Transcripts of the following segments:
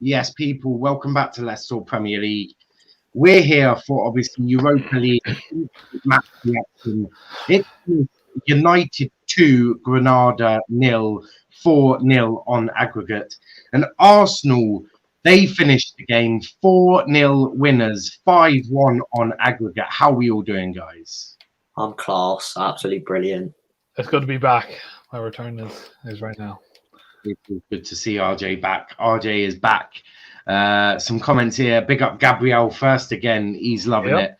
Yes, people, welcome back to Let's Talk Premier League. We're here for obviously Europa League match reaction. It was United 2, Granada 0, 4-0 on aggregate. And Arsenal, they finished the game 4-0 winners, 5-1 on aggregate. How are we all doing, guys? I'm class, absolutely brilliant. It's good to be back. My return is right now. It's good to see RJ back. RJ is back. Some comments here. Big up Gabriel first again. He's loving it.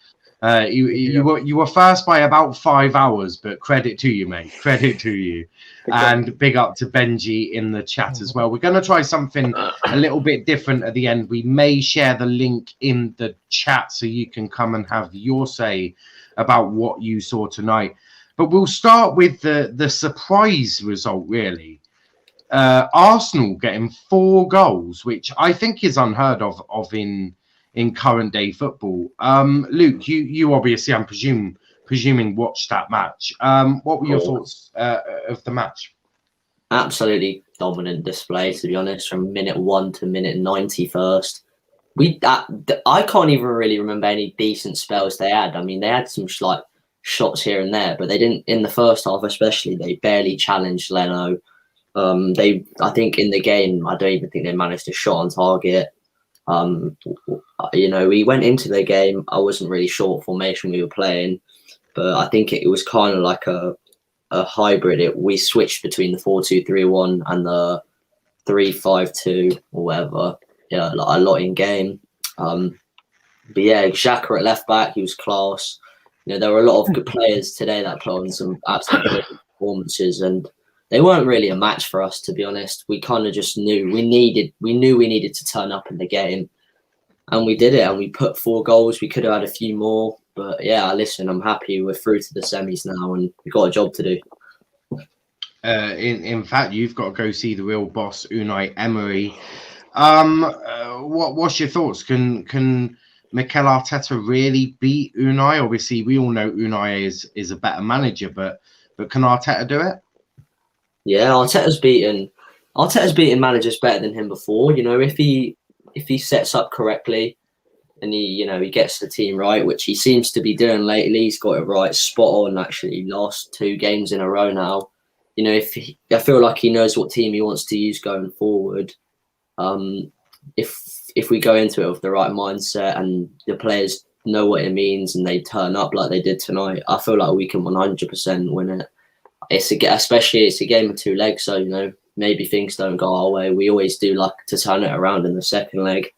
You were first by about 5 hours, but credit to you, mate. Credit to you. And big up to Benji in the chat as well. We're going to try something a little bit different at the end. We may share the link in the chat so you can come and have your say about what you saw tonight. But we'll start with the surprise result, really. Arsenal getting 4 goals, which I think is unheard of in current day football. Luke, you obviously, I'm presuming watched that match. What were your thoughts of the match? Absolutely dominant display, to be honest, from minute 1 to minute 91st. I can't even really remember any decent spells they had. I mean, they had some shots here and there, but they didn't, in the first half especially, they barely challenged Leno. I think in the game, I don't even think they managed a shot on target. We went into the game. I wasn't really sure what formation we were playing, but I think it was kind of like a hybrid. We switched between the 4-2-3-1 and the 3-5-2 or whatever. Yeah, a lot in game. But yeah, Xhaka at left back, he was class. There were a lot of good players today that put on some absolutely good performances, and they weren't really a match for us, to be honest. We kind of just knew we needed to turn up in the game, and we did it. And we put 4 goals. We could have had a few more, but yeah, listen, I'm happy we're through to the semis now, and we've got a job to do. In fact, you've got to go see the real boss, Unai Emery. What's your thoughts? Can Mikel Arteta really beat Unai? Obviously, we all know Unai is a better manager, but can Arteta do it? Yeah, Arteta's beaten managers better than him before. If he sets up correctly and he gets the team right, which he seems to be doing lately. He's got it right, spot on actually. Last 2 games in a row now. I feel like he knows what team he wants to use going forward. If we go into it with the right mindset and the players know what it means and they turn up like they did tonight, I feel like we can 100% win it. It's a game of 2 legs, so maybe things don't go our way. We always do like to turn it around in the second leg.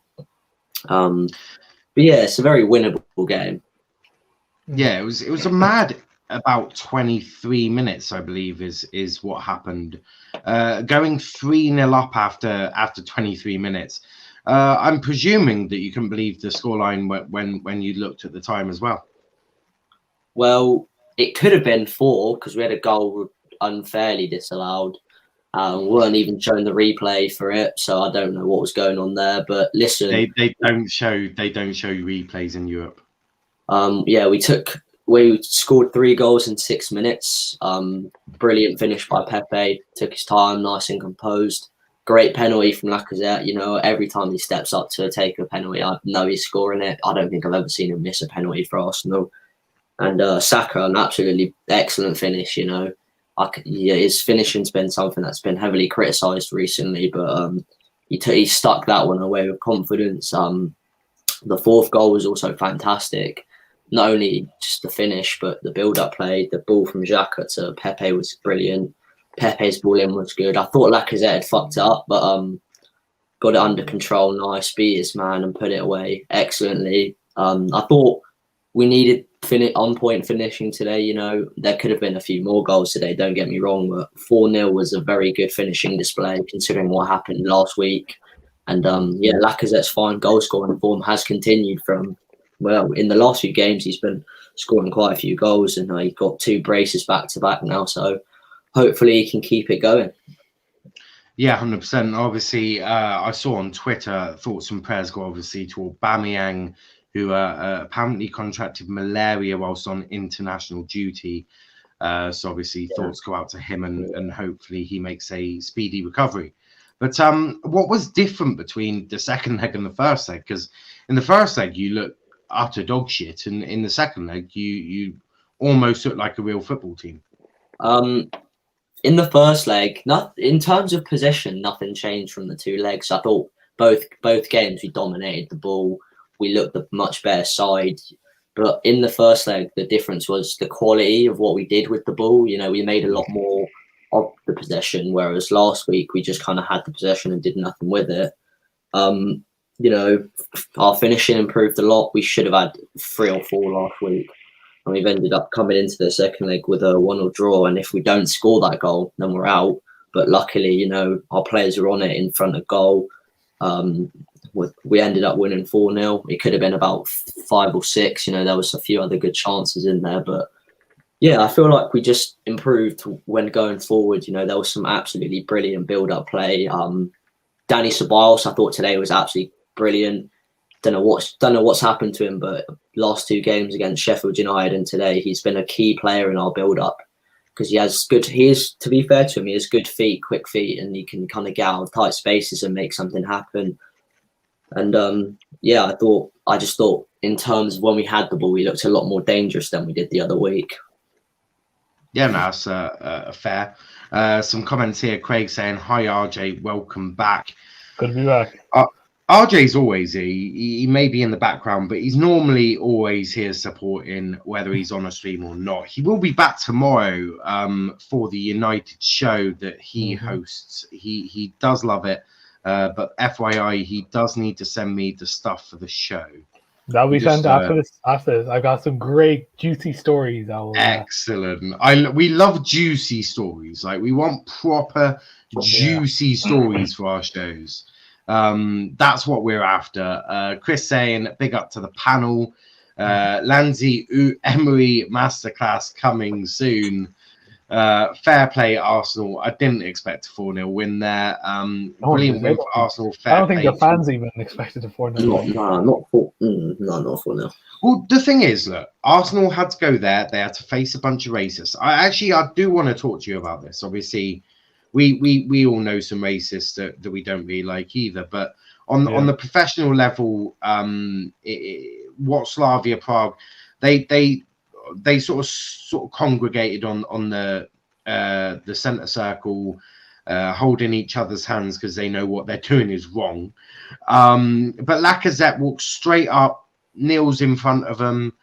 But yeah, it's a very winnable game. Yeah, it was a mad about 23 minutes, I believe, is what happened. Going 3-0 up after 23 minutes. I'm presuming that you can believe the scoreline when you looked at the time as well. Well, it could have been 4 because we had a goal unfairly disallowed. We weren't even shown the replay for it, so I don't know what was going on there. But listen, they don't show replays in Europe. Yeah, we scored 3 goals in 6 minutes. Brilliant finish by Pepe. Took his time, nice and composed. Great penalty from Lacazette. Every time he steps up to take a penalty, I know he's scoring it. I don't think I've ever seen him miss a penalty for Arsenal. And Saka, an absolutely excellent finish. His finishing's been something that's been heavily criticised recently, but he stuck that one away with confidence. The 4th goal was also fantastic. Not only just the finish, but the build-up play. The ball from Xhaka to Pepe was brilliant. Pepe's ball in was good. I thought Lacazette had fucked it up, but got it under control. Nice, beat his man and put it away excellently. I thought we needed on-point finishing today. There could have been a few more goals today, don't get me wrong, but 4-0 was a very good finishing display considering what happened last week. And Lacazette's fine goal-scoring form has continued from, in the last few games, he's been scoring quite a few goals, and he got 2 braces back-to-back now, so hopefully he can keep it going. Yeah, 100%. Obviously, I saw on Twitter, thoughts and prayers go obviously to Aubameyang, who apparently contracted malaria whilst on international duty. So obviously thoughts go out to him and hopefully he makes a speedy recovery. But what was different between the second leg and the first leg? Because in the first leg you look utter dog shit, and in the second leg you almost look like a real football team. In the first leg, in terms of possession, nothing changed from the 2 legs. I thought both games we dominated the ball. We looked a much better side. But in the first leg, the difference was the quality of what we did with the ball. You know, we made a lot more of the possession, whereas last week we just kind of had the possession and did nothing with it. You know, our finishing improved a lot. We should have had 3 or 4 last week. And we've ended up coming into the second leg with a 1-1 draw. And if we don't score that goal, then we're out. But luckily, you know, our players are on it in front of goal. We ended up winning 4-0. It could have been about 5 or 6. You know, there was a few other good chances in there. But yeah, I feel like we just improved when going forward. You know, there was some absolutely brilliant build-up play. Danny Ceballos, I thought today was absolutely brilliant. Don't know what's happened to him, but last 2 games against Sheffield United and today, he's been a key player in our build-up because to be fair to him, he has good feet, quick feet, and he can kind of get out of tight spaces and make something happen. And yeah, I just thought in terms of when we had the ball, we looked a lot more dangerous than we did the other week. Yeah, no, that's fair. Some comments here. Craig saying, "Hi RJ, welcome back." Good to be back. RJ's always here. He may be in the background, but he's normally always here supporting, whether he's on a stream or not. He will be back tomorrow for the United show that he hosts. He does love it, but FYI, he does need to send me the stuff for the show. That'll be sent after this. After this, I've got some great juicy stories. Excellent. We love juicy stories. Like, we want proper juicy stories for our shows. That's what we're after. Chris saying, big up to the panel. Lanzi Emery masterclass coming soon. Fair play, Arsenal. I didn't expect a 4-0 win there. Brilliant win for Arsenal. I don't think the fans even expected a 4-0. Not 4-0. Well, the thing is, look, Arsenal had to go there. They had to face a bunch of racists. I do want to talk to you about this. Obviously, we all know some racists that we don't really like either. But on the professional level, what Slavia Prague, they sort of congregated on the centre circle, holding each other's hands because they know what they're doing is wrong. But Lacazette walks straight up, kneels in front of them,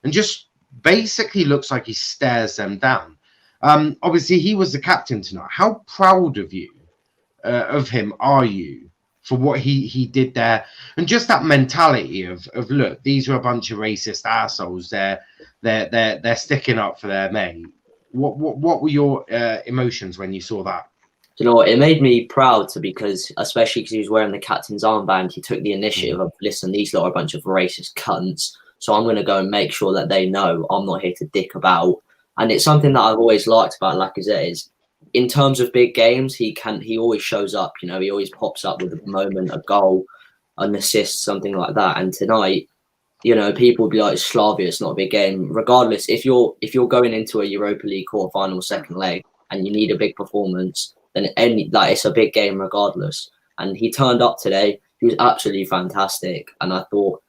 and just basically looks like he stares them down. Obviously, he was the captain tonight. How proud of him are you for what he did there, and just that mentality of look, these are a bunch of racist assholes. They're sticking up for their mate. What were your emotions when you saw that? Do you know what? It made me proud because especially because he was wearing the captain's armband, he took the initiative of, listen, these lot are a bunch of racist cunts. So I'm going to go and make sure that they know I'm not here to dick about. And it's something that I've always liked about Lacazette is, in terms of big games, he always shows up. You know, he always pops up with a moment, a goal, an assist, something like that. And tonight, you know, people will be like, Slavia, it's not a big game. Regardless, if you're going into a Europa League Quarter Final second leg and you need a big performance, then it's a big game regardless. And he turned up today. He was absolutely fantastic. And I thought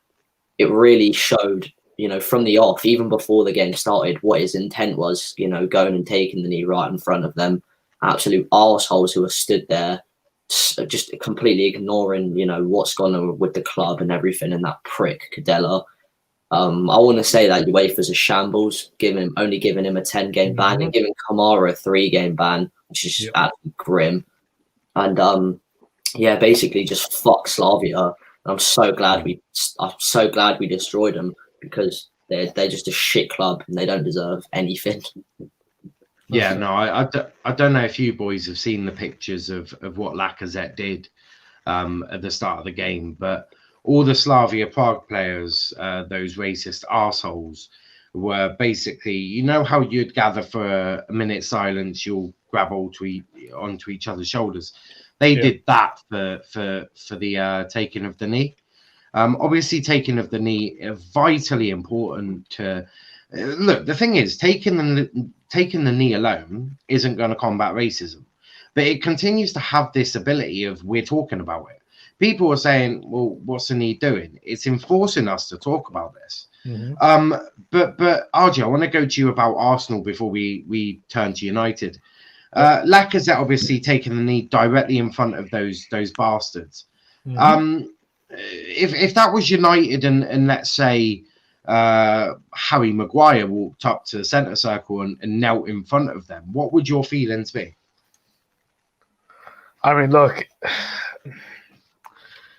it really showed, you know, from the off, even before the game started, what his intent was, you know, going and taking the knee right in front of them. Absolute arseholes who are stood there, just completely ignoring, you know, what's gone on with the club and everything, and that prick Cadella. I want to say that UEFA's a shambles, only giving him a 10-game ban and giving Kamara a 3-game ban, which is just absolutely grim. And basically just fuck Slavia. I'm so glad we destroyed them, because they're just a shit club and they don't deserve anything. Yeah, no, I don't know if you boys have seen the pictures of what Lacazette did at the start of the game, but all the Slavia Prague players, those racist arseholes, were basically, you know how you'd gather for a minute silence, you'll grab onto each other's shoulders. They did that for the taking of the knee. Obviously, taking of the knee is vitally important to look. The thing is, taking the knee alone isn't going to combat racism, but it continues to have this ability of we're talking about it. People are saying, well, what's the need doing? It's enforcing us to talk about this. But RJ, I want to go to you about Arsenal before we turn to United. Lacazette obviously taking the knee directly in front of those bastards. If that was United and let's say Harry Maguire walked up to the centre circle and knelt in front of them, what would your feelings be? I mean, look,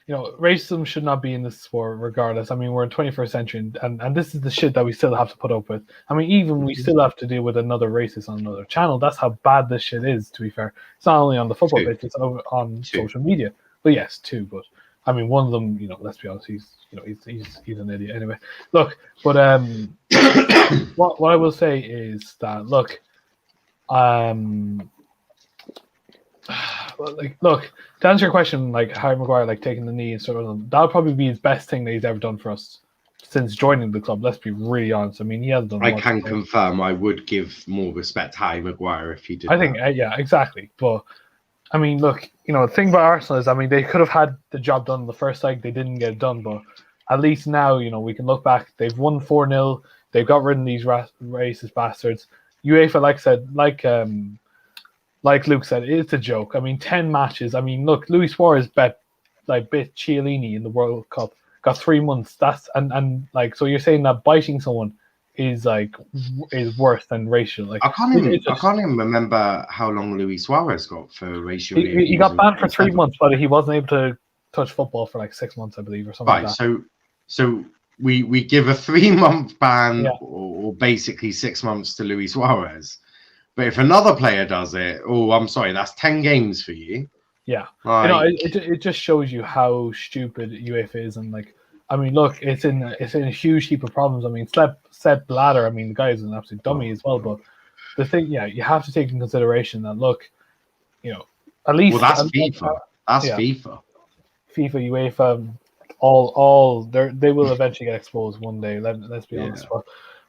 racism should not be in this sport regardless. I mean, we're in 21st century and this is the shit that we still have to put up with. I mean, even we still have to deal with another racist on another channel. That's how bad this shit is, to be fair. It's not only on the football pitch, it's on social media. But yes, two. But I mean, one of them, let's be honest, he's an idiot anyway. Look, but what I will say is that, look, look, to answer your question, like Harry Maguire, like taking the knee and sort of, that'll probably be his best thing that he's ever done for us since joining the club. Let's be really honest. I mean, he has done. I can confirm. I would give more respect to Harry Maguire if he did. I think, yeah, exactly. But I mean, look, the thing about Arsenal is, I mean, they could have had the job done the first leg. They didn't get it done, but at least now, we can look back. They've won 4-0. They've got rid of these racist bastards. UEFA, like I said, like Luke said, it's a joke. I mean, 10 matches. I mean, look, Luis Suarez bit Chiellini in the World Cup. Got 3 months. That's and so you're saying that biting someone is worse than racial. Like I can't even remember how long Luis Suarez got for racial. He got banned for 3 months, but he wasn't able to touch football for like 6 months, I believe, or something. Right. Like that. So we give a 3-month ban or basically 6 months to Luis Suarez. But if another player does it, I'm sorry, that's 10 games for you. Yeah, it just shows you how stupid UEFA is, and I mean, look, it's in a huge heap of problems. I mean, Sepp Blatter, I mean, the guy is an absolute dummy as well. But the thing, you have to take in consideration that, look, at least that's FIFA. That's FIFA. FIFA, UEFA, all they will eventually get exposed one day. Let's be honest.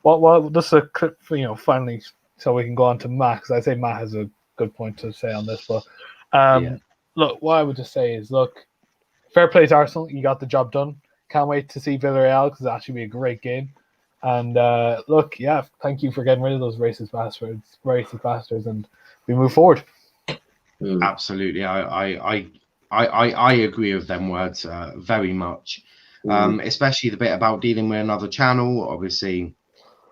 But well, just a clip, finally. So we can go on to Matt, because I'd say Matt has a good point to say on this. But look, what I would just say is, look, fair play to Arsenal. You got the job done. Can't wait to see Villarreal, because it'll actually be a great game. And look, thank you for getting rid of those racist bastards, and we move forward. Absolutely, I agree with them words very much, especially the bit about dealing with another channel. Obviously,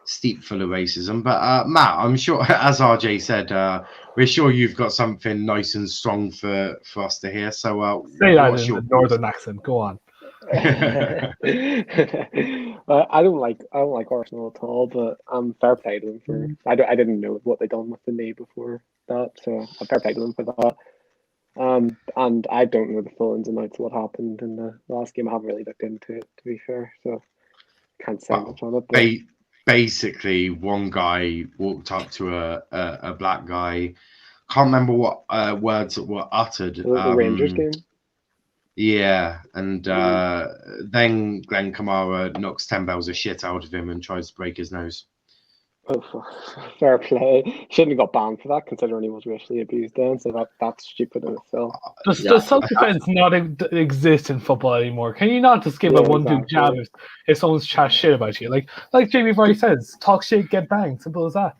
steep full of racism, but Matt, I'm sure, as RJ said, we're sure you've got something nice and strong for us to hear. So say that in a northern accent. Go on. I don't like Arsenal at all, but fair play to them for. I didn't know what they done with the knee before that, so fair play to them for that. And I don't know the full ins and outs of what happened in the last game. I haven't really looked into it, to be fair, so can't say much on it. But basically, one guy walked up to a black guy. Can't remember what words were uttered. The Rangers game. Yeah, and then Glenn Kamara knocks 10 bells of shit out of him and tries to break his nose. Oh, fair play. Shouldn't have got banned for that, considering he was racially abused then. So that's stupid in itself. Does self-defense not exist in football anymore? Can you not just give a one-two jab if someone's chat shit about you? Like Jamie Vardy says, talk shit, get banged. Simple as that.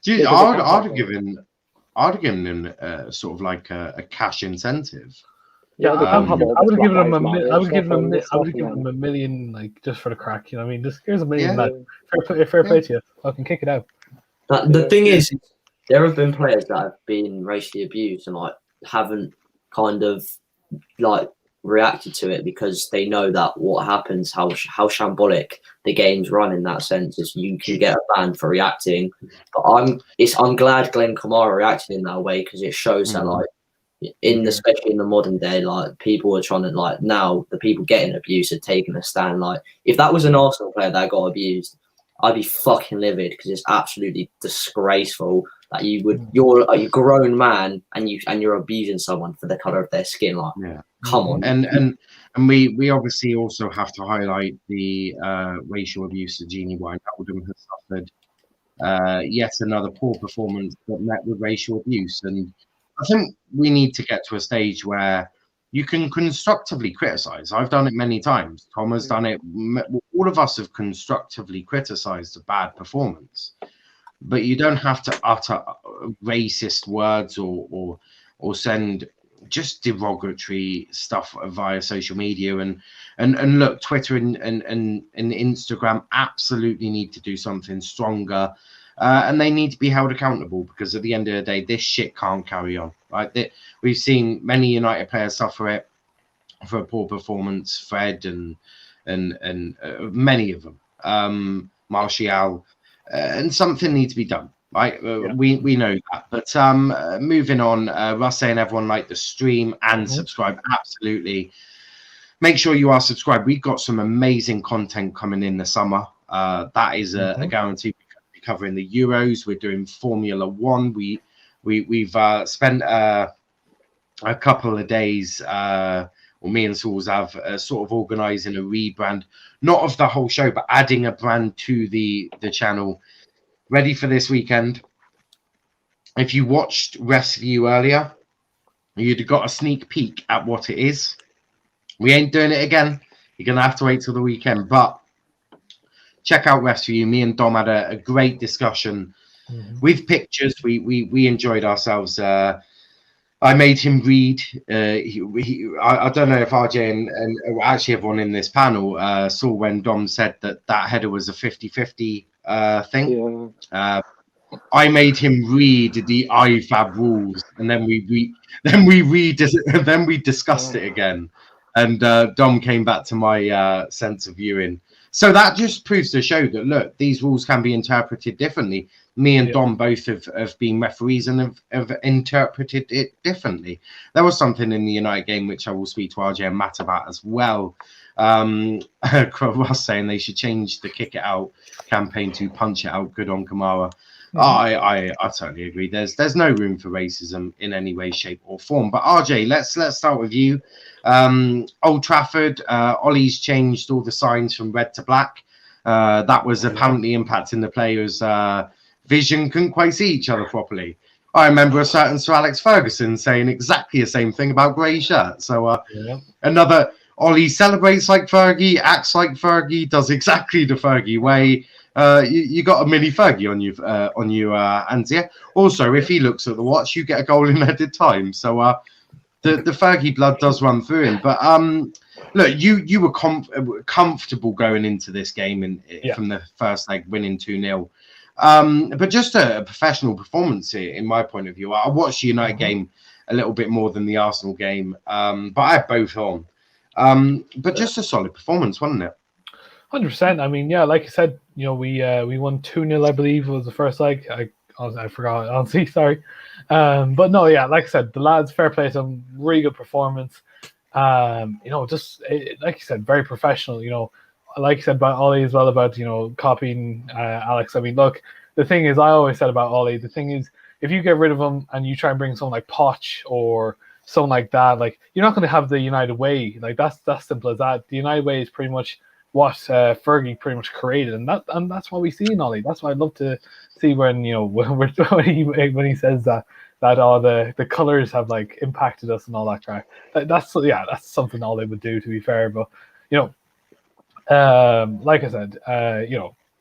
Dude, I'd have given him sort of like a cash incentive. Yeah, I would have given him a million, like, just for the crack. You know what I mean? Just here's $1 million. Fair play to you. Fucking kick it out. The thing is, there have been players that have been racially abused and haven't kind of reacted to it because they know that what happens, how shambolic the games run in that sense, is you can get a ban for reacting. But I'm glad Glenn Kamara reacted in that way, because it shows that especially in the modern day, people are trying to now the people getting abused are taking a stand. If that was an Arsenal player that got abused, I'd be fucking livid, because it's absolutely disgraceful that you're a grown man and you're abusing someone for the color of their skin. Come on. And we obviously also have to highlight the racial abuse that Genie Wijnaldum has suffered. Yet another poor performance that met with racial abuse. And think we need to get to a stage where you can constructively criticize. I've done it many times. Tom has done it. All of us have constructively criticized a bad performance, but you don't have to utter racist words or send just derogatory stuff via social media. And look, Twitter and Instagram absolutely need to do something stronger. And they need to be held accountable, because at the end of the day, this shit can't carry on. Right? We've seen many United players suffer it for a poor performance. Fred and many of them, Martial, and something needs to be done. Right? We know that. But moving on, Russ saying everyone like the stream and subscribe. Absolutely. Make sure you are subscribed. We've got some amazing content coming in the summer. That is a guarantee. Covering the Euros, we're doing Formula One. We've spent a couple of days, me and Sauls have sort of organising a rebrand, not of the whole show, but adding a brand to the channel, ready for this weekend. If you watched Rest View earlier, you'd have got a sneak peek at what it is. We ain't doing it again. You're gonna have to wait till the weekend, but check out Rest View. Me and Dom had a great discussion with pictures. We enjoyed ourselves. I made him read. I don't know if RJ and actually everyone in this panel saw when Dom said that header was a 50-50 thing. Yeah. I made him read the IFAB rules, and then we discussed it again. And Dom came back to my sense of viewing. So that just proves to show that, look, these rules can be interpreted differently. Me and Dom both have been referees and have interpreted it differently. There was something in the United game which I will speak to RJ and Matt about as well. Ross saying they should change the kick it out campaign to punch it out. Good on Kamara. I totally agree. There's no room for racism in any way, shape, or form. But RJ, let's start with you. Old Trafford, Ollie's changed all the signs from red to black. That was apparently impacting the players' vision. Couldn't quite see each other properly. I remember a certain Sir Alex Ferguson saying exactly the same thing about grey shirts. So another Ollie celebrates like Fergie, acts like Fergie, does exactly the Fergie way. You got a mini Fergie on you, Anzia. Also, if he looks at the watch, you get a goal in added time. So the Fergie blood does run through him. But look, you were comfortable going into this game from the first leg, winning 2-0. But just a professional performance here, in my point of view. I watched the United game a little bit more than the Arsenal game, but I had both on. But just a solid performance, wasn't it? 100%. I mean, yeah, like you said, we won 2-0, I believe, was the first leg. I forgot, honestly, sorry. But no, yeah, like I said, the lads, fair play to them, really good performance. Just like you said, very professional. Like you said about Ollie as well, about copying Alex. I mean, look, the thing is, I always said about Ollie, the thing is, if you get rid of him and you try and bring someone like Poch or someone like that, like, you're not going to have the United way. Like, that's simple as that. The United way is pretty much what Fergie pretty much created, and that's what we see in Ollie. That's what I'd love to see when when he says that all the colors have like impacted us and all that crap. That's something Ollie would do, to be fair. But like I said,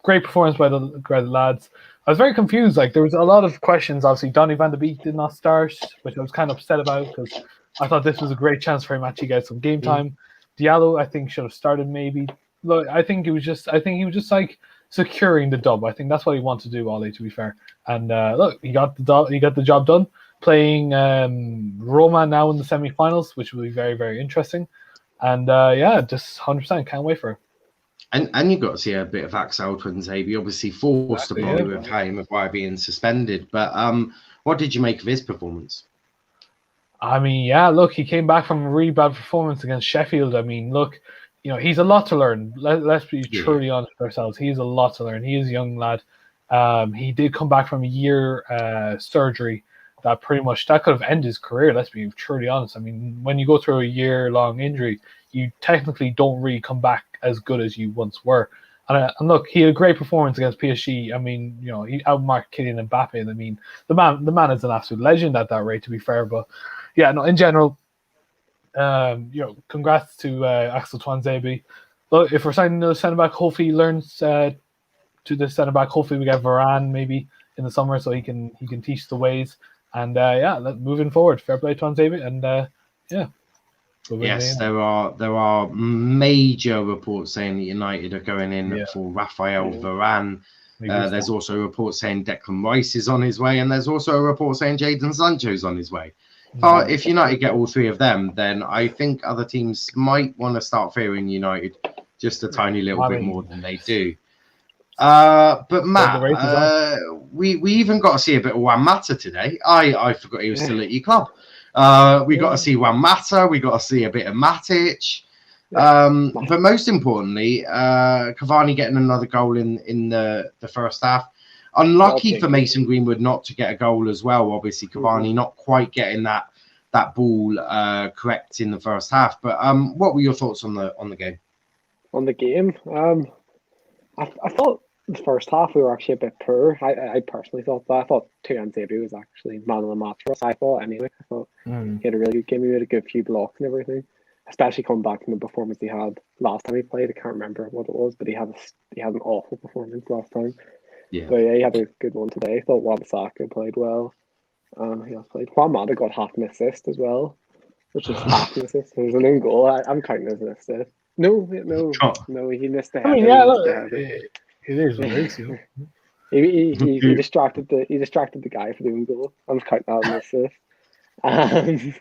great performance by the lads. I was very confused. Like, there was a lot of questions. Obviously, Donny van de Beek did not start, which I was kind of upset about, because I thought this was a great chance for him to actually get some game time. Diallo, I think, should have started maybe. Look, I think he was just like securing the dub. I think that's what he wanted to do, Ollie, to be fair. And look, he got the job done. Playing Roma now in the semi-finals, which will be very, very interesting. And just 100%, can't wait for it. And you got to see a bit of Axel Tuanzebe, obviously forced to play with Haim of why being suspended. But what did you make of his performance? I mean, yeah, look, he came back from a really bad performance against Sheffield. I mean, look, he's a lot to learn. Let's be truly honest with ourselves. He's a lot to learn. He is a young lad. He did come back from a year surgery that could have ended his career. Let's be truly honest. I mean, when you go through a year-long injury, you technically don't really come back as good as you once were. And look, he had a great performance against PSG. I mean, you know, he outmarked Kylian Mbappe. And I mean, the man is an absolute legend at that rate, to be fair. But yeah, no, in general, you know, congrats to Axel Tuanzebe. Look, if we're signing another centre back, hopefully he learns to the centre back. Hopefully we get Varane maybe in the summer, so he can teach the ways. And yeah, moving forward, fair play Tuanzebe, and yeah. Yes, there are major reports saying that United are going in for Raphael Varane. There's also a report saying Declan Rice is on his way, and there's also a report saying Jadon Sancho's on his way. If United get all three of them, then I think other teams might want to start fearing United just a tiny little bit more than they do. But Matt, we even got to see a bit of Juan Mata today. I forgot he was still at your club. We got to see Juan Mata. We got to see a bit of Matic. But most importantly, Cavani getting another goal in the first half. Unlucky for Mason Greenwood not to get a goal as well. Obviously, Cavani not quite getting that ball correct in the first half. But what were your thoughts on the game? On the game, I thought the first half we were actually a bit poor. I personally thought that. I thought Tuanzebe was actually man of the match for us. I thought anyway. I thought he had a really good game. He had a good few blocks and everything. Especially coming back from the performance he had last time he played. I can't remember what it was, but he had an awful performance last time. Yeah. But yeah, he had a good one today. I thought Wan-Bissaka played well. He also played. Juan Mata got half an assist as well, which is half an assist. It was an own goal. I'm counting as an assist. No, he missed the header. I mean, yeah, it is what it is. You know? He distracted the guy for the own goal. I'm counting that as an assist.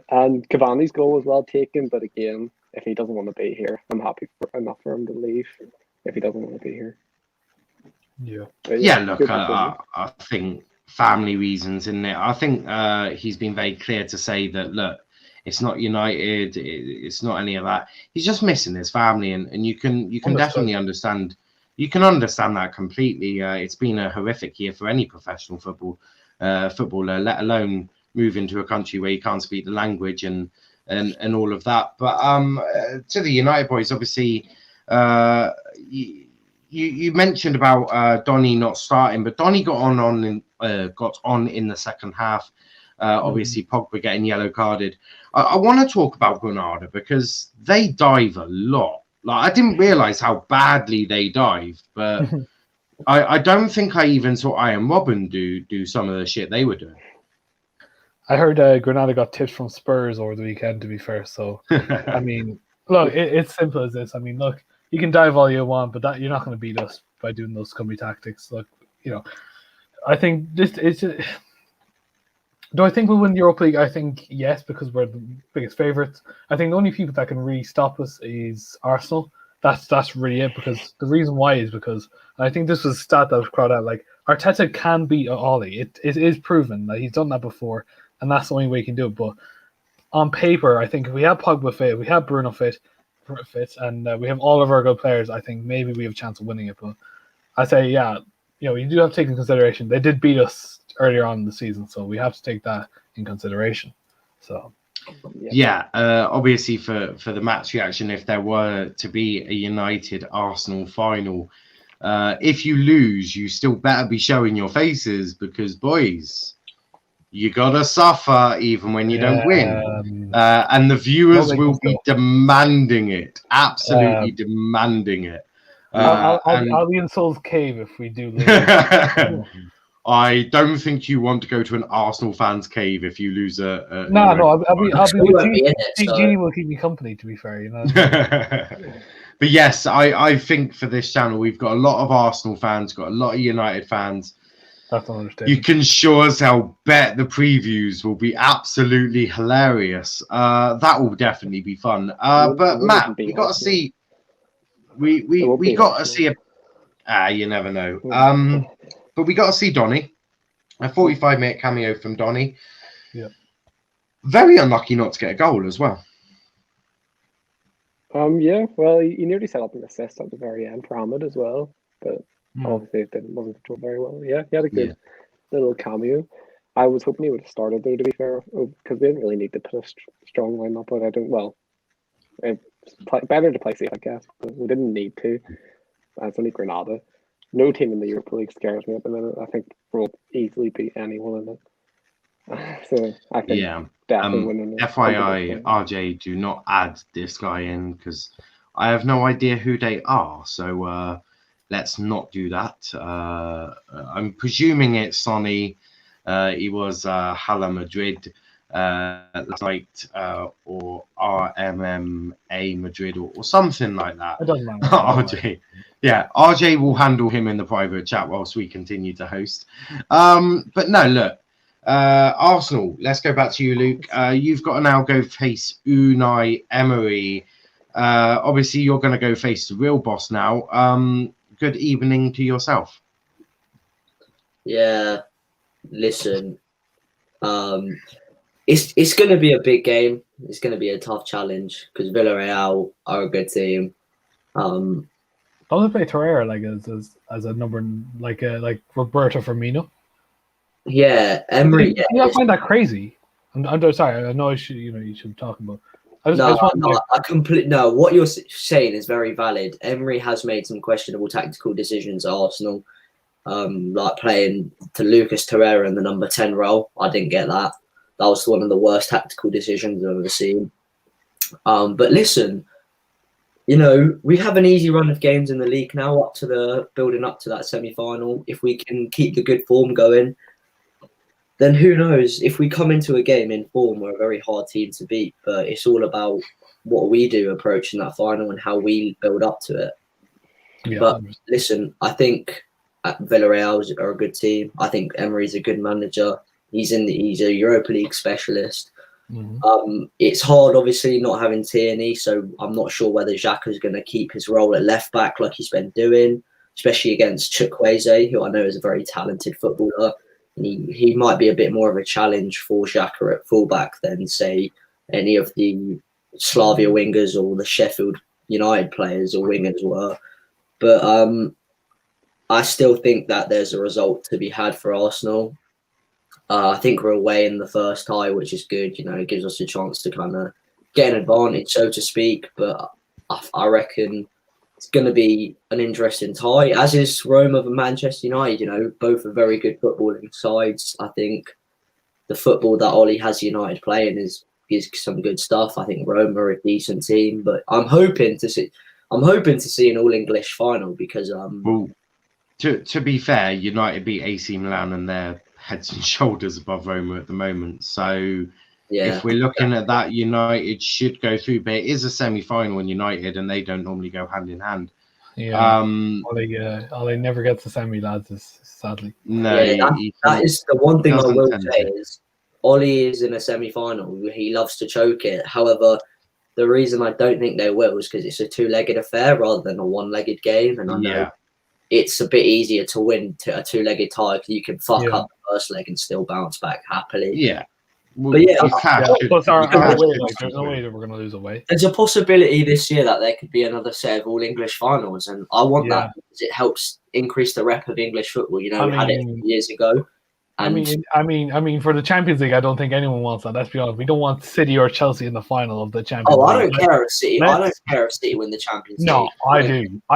And Cavani's goal was well taken, but again, if he doesn't want to be here, I'm happy enough for him to leave. If he doesn't want to be here. Yeah, look, I think family reasons, isn't it? I think he's been very clear to say that, look, it's not United, it's not any of that. He's just missing his family, and you can definitely understand. You can understand that completely. It's been a horrific year for any professional footballer, let alone move into a country where you can't speak the language and all of that. But to the United boys, obviously, you mentioned about Donny not starting, but Donny got on in the second half. Obviously, Pogba getting yellow carded. I want to talk about Granada because they dive a lot. Like, I didn't realize how badly they dive, but I don't think I even saw Ian Robben do some of the shit they were doing. I heard Granada got tips from Spurs over the weekend, to be fair. So, I mean, look, it's simple as this. I mean, look, you can dive all you want, but you're not going to beat us by doing those scummy tactics. Look, you know, I think do I think we'll win the Europa League? I think yes, because we're the biggest favourites. I think the only people that can really stop us is Arsenal. That's really it, because the reason why is because I think this was a stat that was crowded out. Like, Arteta can beat Ollie. It is proven that he's done that before, and that's the only way he can do it. But on paper, I think if we have Pogba fit, we have Bruno fit, and we have all of our good players, I think maybe we have a chance of winning it. But I say, yeah, you know, you do have to take into consideration they did beat us earlier on in the season, so we have to take that in consideration. So obviously for the match reaction, if there were to be a United Arsenal final, if you lose, you still better be showing your faces, because boys, you gotta suffer even when you don't win, and the viewers will be demanding it, absolutely demanding it. I'll be in Soul's cave if we do lose. I don't think you want to go to an Arsenal fan's cave if you lose a No, I'll be Genie will keep me company, to be fair, you know. But yes, I think for this channel we've got a lot of Arsenal fans, got a lot of United fans. That's not understanding. You can sure as hell bet the previews will be absolutely hilarious. That will definitely be fun. But Matt, we got to see. We got to see a. You never know. But we got to see Donny. A 45-minute cameo from Donny. Yeah. Very unlucky not to get a goal as well. Yeah. Well, he nearly set up an assist at the very end for Ahmed as well, but obviously it wasn't controlled very well. Yeah, he had a good little cameo. I was hoping he would have started there, to be fair, because we didn't really need to put a strong lineup. But I don't. Well, it's better to play safe, I guess. But we didn't need to. It's only Granada. No team in the Europa League scares me at the minute. I think we'll easily beat anyone in it. So I think definitely winning it. FYI, RJ, do not add this guy in because I have no idea who they are. So let's not do that. I'm presuming it's Sonny. He was Hala Madrid last night or RMMA Madrid or something like that. It doesn't matter. RJ. Yeah, RJ will handle him in the private chat whilst we continue to host. But no, look. Arsenal, let's go back to you, Luke. You've got to now go face Unai Emery. Obviously, you're going to go face the real boss now. Good evening to yourself. Yeah, listen, it's going to be a big game. It's going to be a tough challenge because Villarreal are a good team. Don't they play Torreira like as a number like Roberto Firmino? Yeah, Emery. I find that crazy. I'm sorry. I know you should be talking about. No, what you're saying is very valid. Emery has made some questionable tactical decisions at Arsenal, like playing to Lucas Torreira in the number 10 role. I didn't get that. That was one of the worst tactical decisions I've ever seen. But listen, we have an easy run of games in the league now, building up to that semi-final. If we can keep the good form going, then who knows? If we come into a game in form, we're a very hard team to beat. But it's all about what we do approaching that final and how we build up to it. Yeah, but listen, I think Villarreal are a good team. I think Emery's a good manager. He's a Europa League specialist. Mm-hmm. It's hard, obviously, not having Tierney, so I'm not sure whether Xhaka's going to keep his role at left back like he's been doing, especially against Chukwueze, who I know is a very talented footballer. He might be a bit more of a challenge for Xhaka at fullback than, say, any of the Slavia wingers or the Sheffield United players or wingers were. But I still think that there's a result to be had for Arsenal. I think we're away in the first tie, which is good. It gives us a chance to kind of get an advantage, so to speak. But I reckon it's going to be an interesting tie, as is Roma and Manchester United. Both are very good footballing sides. I think the football that Ollie has United playing is some good stuff. I think Roma are a decent team, but I'm hoping to see an all English final because Well, to be fair, United beat AC Milan and they're heads and shoulders above Roma at the moment. So if we're looking at that, United should go through, but it is a semi-final in United, and they don't normally go hand in hand. Yeah, Ollie never gets the semi, lads. Sadly, no. That is the one thing I will say is Ollie is in a semi-final. He loves to choke it. However, the reason I don't think they will is because it's a two-legged affair rather than a one-legged game, and I know it's a bit easier to win to a two-legged tie because you can fuck up the first leg and still bounce back happily. Yeah. But there's no way that we're going to lose away. There's a possibility this year that there could be another set of all English finals, and I want that because it helps increase the rep of English football. We had it years ago. And I mean, for the Champions League, I don't think anyone wants that. Let's be honest. We don't want City or Chelsea in the final of the Champions League. I don't care if City. I don't care if City win the Champions League. No, I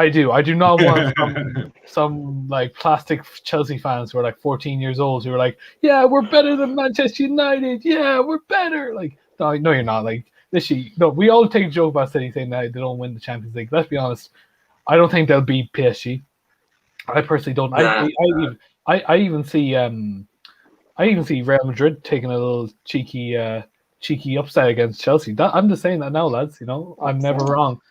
do. I do not want some like plastic Chelsea fans who are like 14 years old who are like, yeah, we're better than Manchester United. Yeah, we're better. Like, no, you're not. Like, literally, no. We all take a joke about City saying that they don't win the Champions League. Let's be honest. I don't think they'll beat PSG. I personally don't. I even see Real Madrid taking a little cheeky upset against Chelsea. I'm just saying that now, lads. I'm never wrong.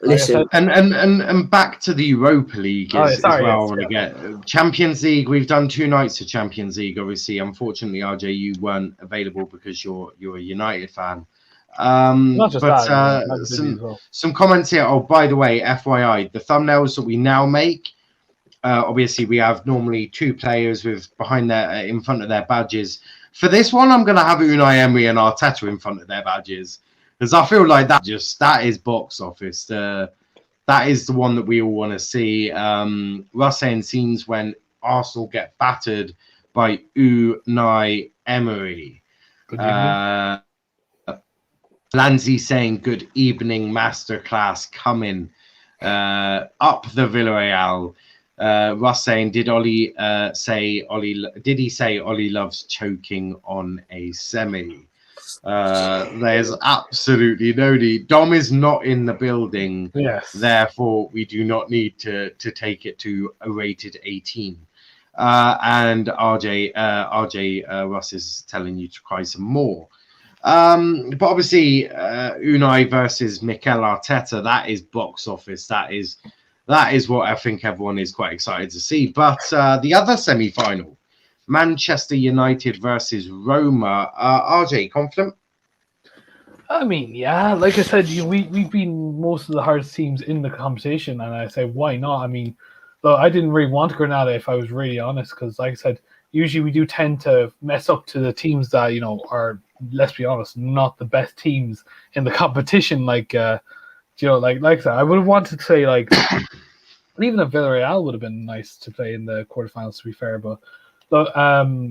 Listen, and back to the Europa League as well. I want to get Champions League. We've done 2 nights of Champions League. Obviously, unfortunately, RJ, you weren't available because you're a United fan. Not just some comments here. Oh, by the way, FYI, the thumbnails that we now make. Obviously, we have normally 2 players with in front of their badges. For this one, I'm going to have Unai Emery and Arteta in front of their badges because I feel like that is box office. That is the one that we all want to see. Russ saying scenes when Arsenal get battered by Unai Emery. Lanzi saying good evening, masterclass coming. up the Villarreal. Russ saying, did he say Ollie loves choking on a semi? There's absolutely no need. Dom is not in the building. Yes. Therefore, we do not need to take it to a rated 18. And RJ Russ is telling you to cry some more. But obviously, Unai versus Mikel Arteta, that is box office. That is what I think everyone is quite excited to see. But the other semi-final, Manchester United versus Roma. RJ, confident? I mean, yeah, like I said, we've been most of the hardest teams in the competition, and I say, why not? I mean, though I didn't really want Granada, if I was really honest, because like I said, usually we do tend to mess up to the teams that, you know, are, let's be honest, not the best teams in the competition. Like, you know, like that. I would have wanted to say, like, even a Villarreal would have been nice to play in the quarterfinals, to be fair, but you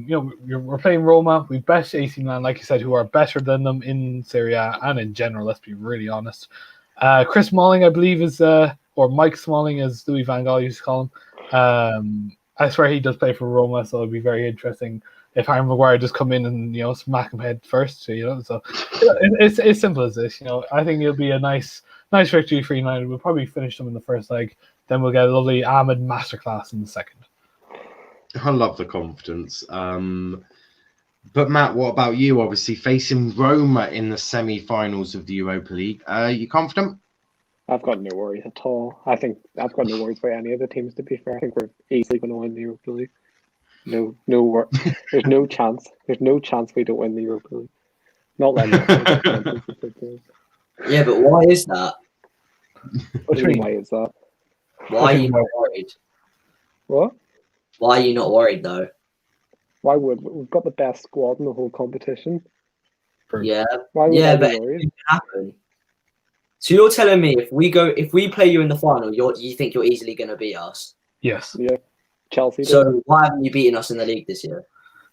know, we're playing Roma. We've best AC Milan, like you said, who are better than them in Serie A and in general. Let's be really honest. Chris Smalling, I believe, is or Mike Smalling, as Louis Van Gaal used to call him. I swear he does play for Roma, so it'd be very interesting if Harry Maguire just come in and, you know, smack him head first. You know, so it's as simple as this. You know, I think it'll be a nice victory for United. We'll probably finish them in the first leg, then we'll get a lovely Ahmed masterclass in the second. I love the confidence. But Matt, what about you? Obviously, facing Roma in the semi-finals of the Europa League. You confident? I've got no worries at all. I think I've got no worries about any of the teams, to be fair. I think we're easily going to win the Europa League. There's no chance. There's no chance we don't win the Europa League. Not letting that. Yeah, but why is that? What do you mean, why is that? Why are you not worried? What? Why are you not worried, though? Why would we've got the best squad in the whole competition? Yeah, Why would yeah, I but be worried? it can happen. So you're telling me if we play you in the final, you think you're easily going to beat us? Yes. Yeah, Chelsea. So why haven't you beaten us in the league this year?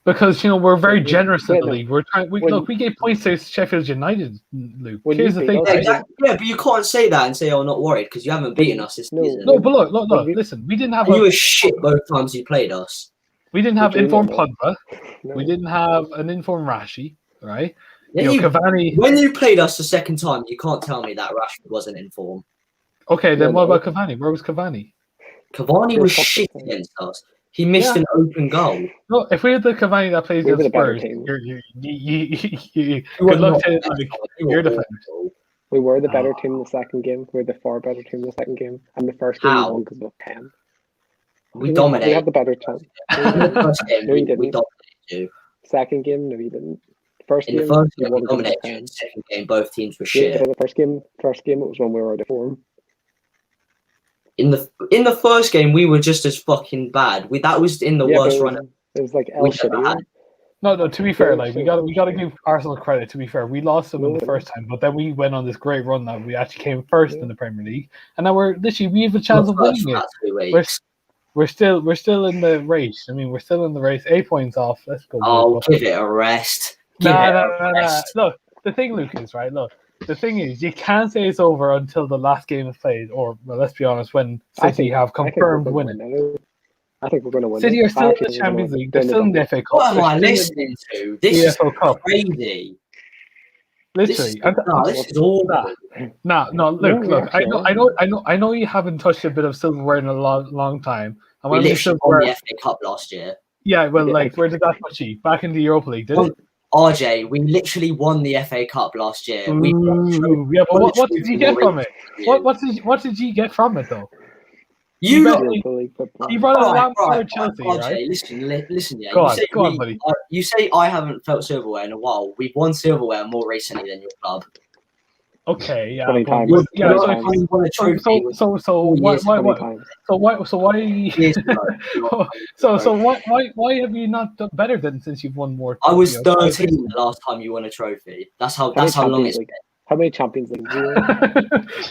Because, you know, we're very generous in the no. league. We're trying. We gave points to Sheffield United, Luke. When Here's you the thing. beat Yeah, us, exactly. Yeah, but you can't say that and say, "Oh, not worried," because you haven't beaten us this season. No, but look. Listen, we didn't have. And you were shit both times you played us. We didn't have Did you informed not? Pogba. No. We didn't have an informed Rashi, right? Yeah, You know, Cavani. when you played us the second time, you can't tell me that Rashford wasn't in form. Okay, then No, what no. about Cavani? Where was Cavani? Cavani You're was fucking shit saying. against us. He missed an open goal. No, if we had the Cavani that plays We were against the better Spurs, team. You good were luck not to the best. your defenders. awful. We were the better team in the second game. We were the far better team in the second game. And the first game How? we won because of 10. We We dominated. had the better chance. In the first game, No, you we didn't. dominated you. Second game, no, you didn't. First In the game, first we game, we won because of dominated you. In 10. the second game, both teams were Yeah, shit. but in the first game, it was when we were out of form. In the first game, we were just as fucking bad. That was in the Yeah, but worst it run. was, it was like El We've ever had. Shaddai. No. To be fair, like we got to Sure. give Arsenal credit. To be fair, we lost them in the first time, but then we went on this great run that we actually came first in the Premier League, and now we have a chance of winning it. 2 weeks. We're still in the race. I mean, we're still in the race. 8 points off. Let's go. Oh, give it a rest. No. Look, the thing, Luke, is right. Look, the thing is, you can't say it's over until the last game is played, or well, let's be honest, when City have confirmed winning. I think we're going to win. City are still in the Champions League. They're still in the FA Cup. What am I They're listening to? This is EFL Cup. crazy. Literally, This is awful. No. Look. I know you haven't touched a bit of silverware in a long time. And We when literally won the FA Cup last year. yeah, well, like where did that put you? Back in the Europa League, did it? RJ, we literally won the FA Cup last year. We Yeah, but what did you get from it? What did you get from it though? You brought a Lampard Chelsea, RJ, right? listen, yeah. Go on, buddy. You say I haven't felt silverware in a while. We've won silverware more recently than your club. Okay, yeah. 20 times. But, yeah, 20 times. You won a trophy. Why have you not done better then since you've won more? I was 13 the last time you won a trophy. That's how long it's been. How many Champions Leagues?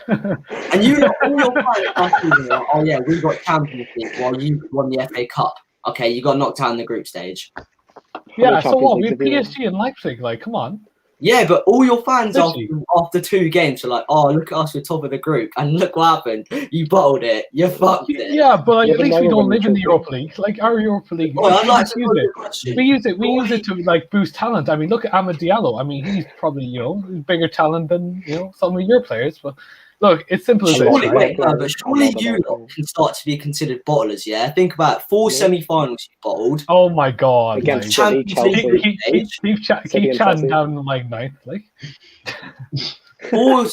And you know, all your fans last season were like, oh yeah, we got Champions League while you won the FA Cup. Okay, you got knocked out in the group stage. Yeah, so what? We had PSG and Leipzig. Like, come on. Yeah, but all your fans Literally. after 2 games are like, "Oh, look at us, we're top of the group," and look what happened. You bottled it. You fucked it. Yeah, but like, Yeah, at but least we never don't win the live in the trophy. Europa League. Like our Europa League, Well, I'd like to we know use the it. question. We use it to like boost talent. I mean, look at Amad Diallo. I mean, he's probably bigger talent than some of your players. But look, it's simple as this, Surely, right? but surely you lot can start to be considered bottlers, yeah? Think about 4 semi-finals you bottled. Oh my God! Against Like, City, Chelsea, keep City chatting and Chelsea. down like ninth, like. Four.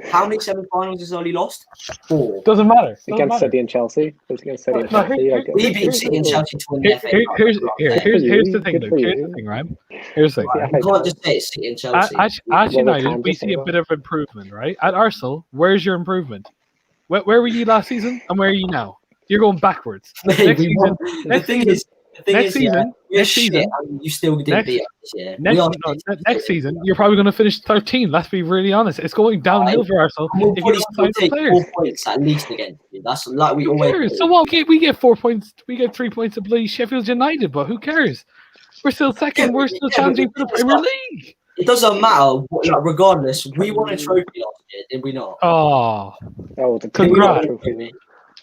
How many semi-finals has Oli lost? 4. Doesn't matter. Against City and Chelsea. It was against City and No, Chelsea. Like, We beat City and Chelsea to win the FA Cup. Here's the thing, Good Luke. for Here's you. the thing, right? Here's the thing. Yeah, You can't just say it's City and Chelsea. At United, can we just see say a that. bit of improvement, right? At Arsenal, where's your improvement? Where were you last season, and where are you now? You're going backwards. Mate, Next season, the thing is, next season, we're shit, and you still didn't beat us this year. next season, you're probably going to finish 13. Let's be really honest. It's going downhill for Arsenal. We'll If you probably don't still sign the take players. 4 points at least against you. That's like we Who always cares? do. So what? We get 4 points. We get 3 points to bloody Sheffield United, but who caurs? We're still second. We're still challenging for the Premier League. It doesn't matter. Regardless, we won a trophy last year, did we not? Oh, the Congrats. trophy.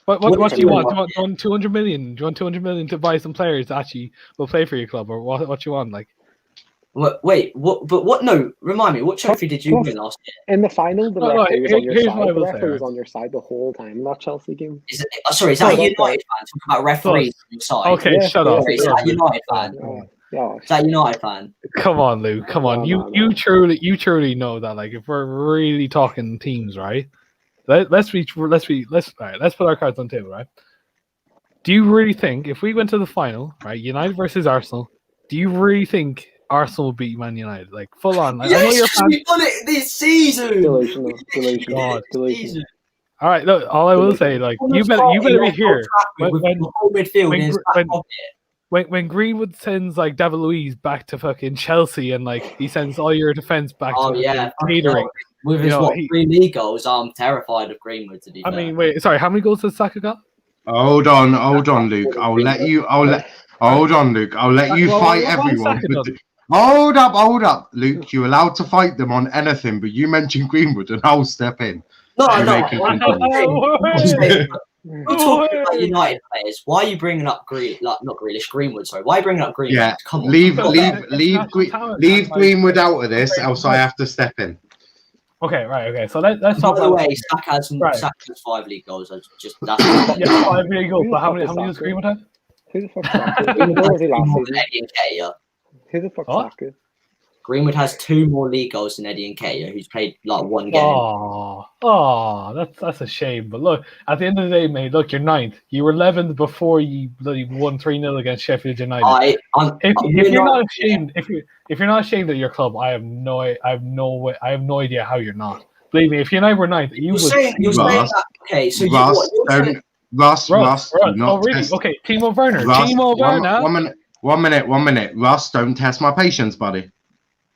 what What do did you you want? want? Do you want 200 million? Do you want 200 million to buy some players that actually will play for your club, or what you want? Like, Wait, what? But what? No, remind me. What trophy did you win last year? In the final, the No, referee was on your here's side. what I The will say, referee was right? on your side the whole time in that Chelsea game. Is that No, United that's fan? Talking about referees on your side. okay, Yeah, shut yeah, up. Is that United fan? Yeah. Is that United fan? Come on, Luke. Come on. No. You truly know that. Like, if we're really talking teams, right? Let's put our cards on the table, right? Do you really think if we went to the final, right, United versus Arsenal, do you really think Arsenal will beat Man United? Like, full on. Like, I know you're Yes, fans. we won it this season. Delusional. God. Delusional. All right, look. All I will say, like, you better be here With the whole midfield in his back pocket. when Greenwood sends like David Luiz back to fucking Chelsea and like he sends all your defense back to catering. With his 3 league goals, I'm terrified of Greenwood. To be fair. I mean, wait, sorry, how many goals has Saka got? Hold on, Luke. Hold on, Luke. I'll let you fight everyone. Hold up, Luke. You're allowed to fight them on anything, but you mentioned Greenwood, and I'll step in. No. We're talking about United players. Why are you bringing up Greenwood? Sorry, why are you bringing up Greenwood? Yeah, come on. leave Greenwood out of this, else I have to step in. Okay, right. Okay, so let's talk. By the way, Saka has 5 league goals. That's 5 league goals. But how many does Greenwood have? Who the fuck's Saka? Where was he last season? Eddie Nketiah. Who the fuck's Saka? Greenwood has 2 more league goals than Eddie Nketiah, who's played like 1 game. That's a shame. But look, at the end of the day, mate, look, you're 9th. You were 11th before you bloody won 3-0 against Sheffield United. If you're not ashamed of your club, I have no idea how you're not. Believe me, if United were 9th, you're saying that. Okay, so Russ, oh really? Okay, Timo Werner. One minute. Russ, don't test my patience, buddy.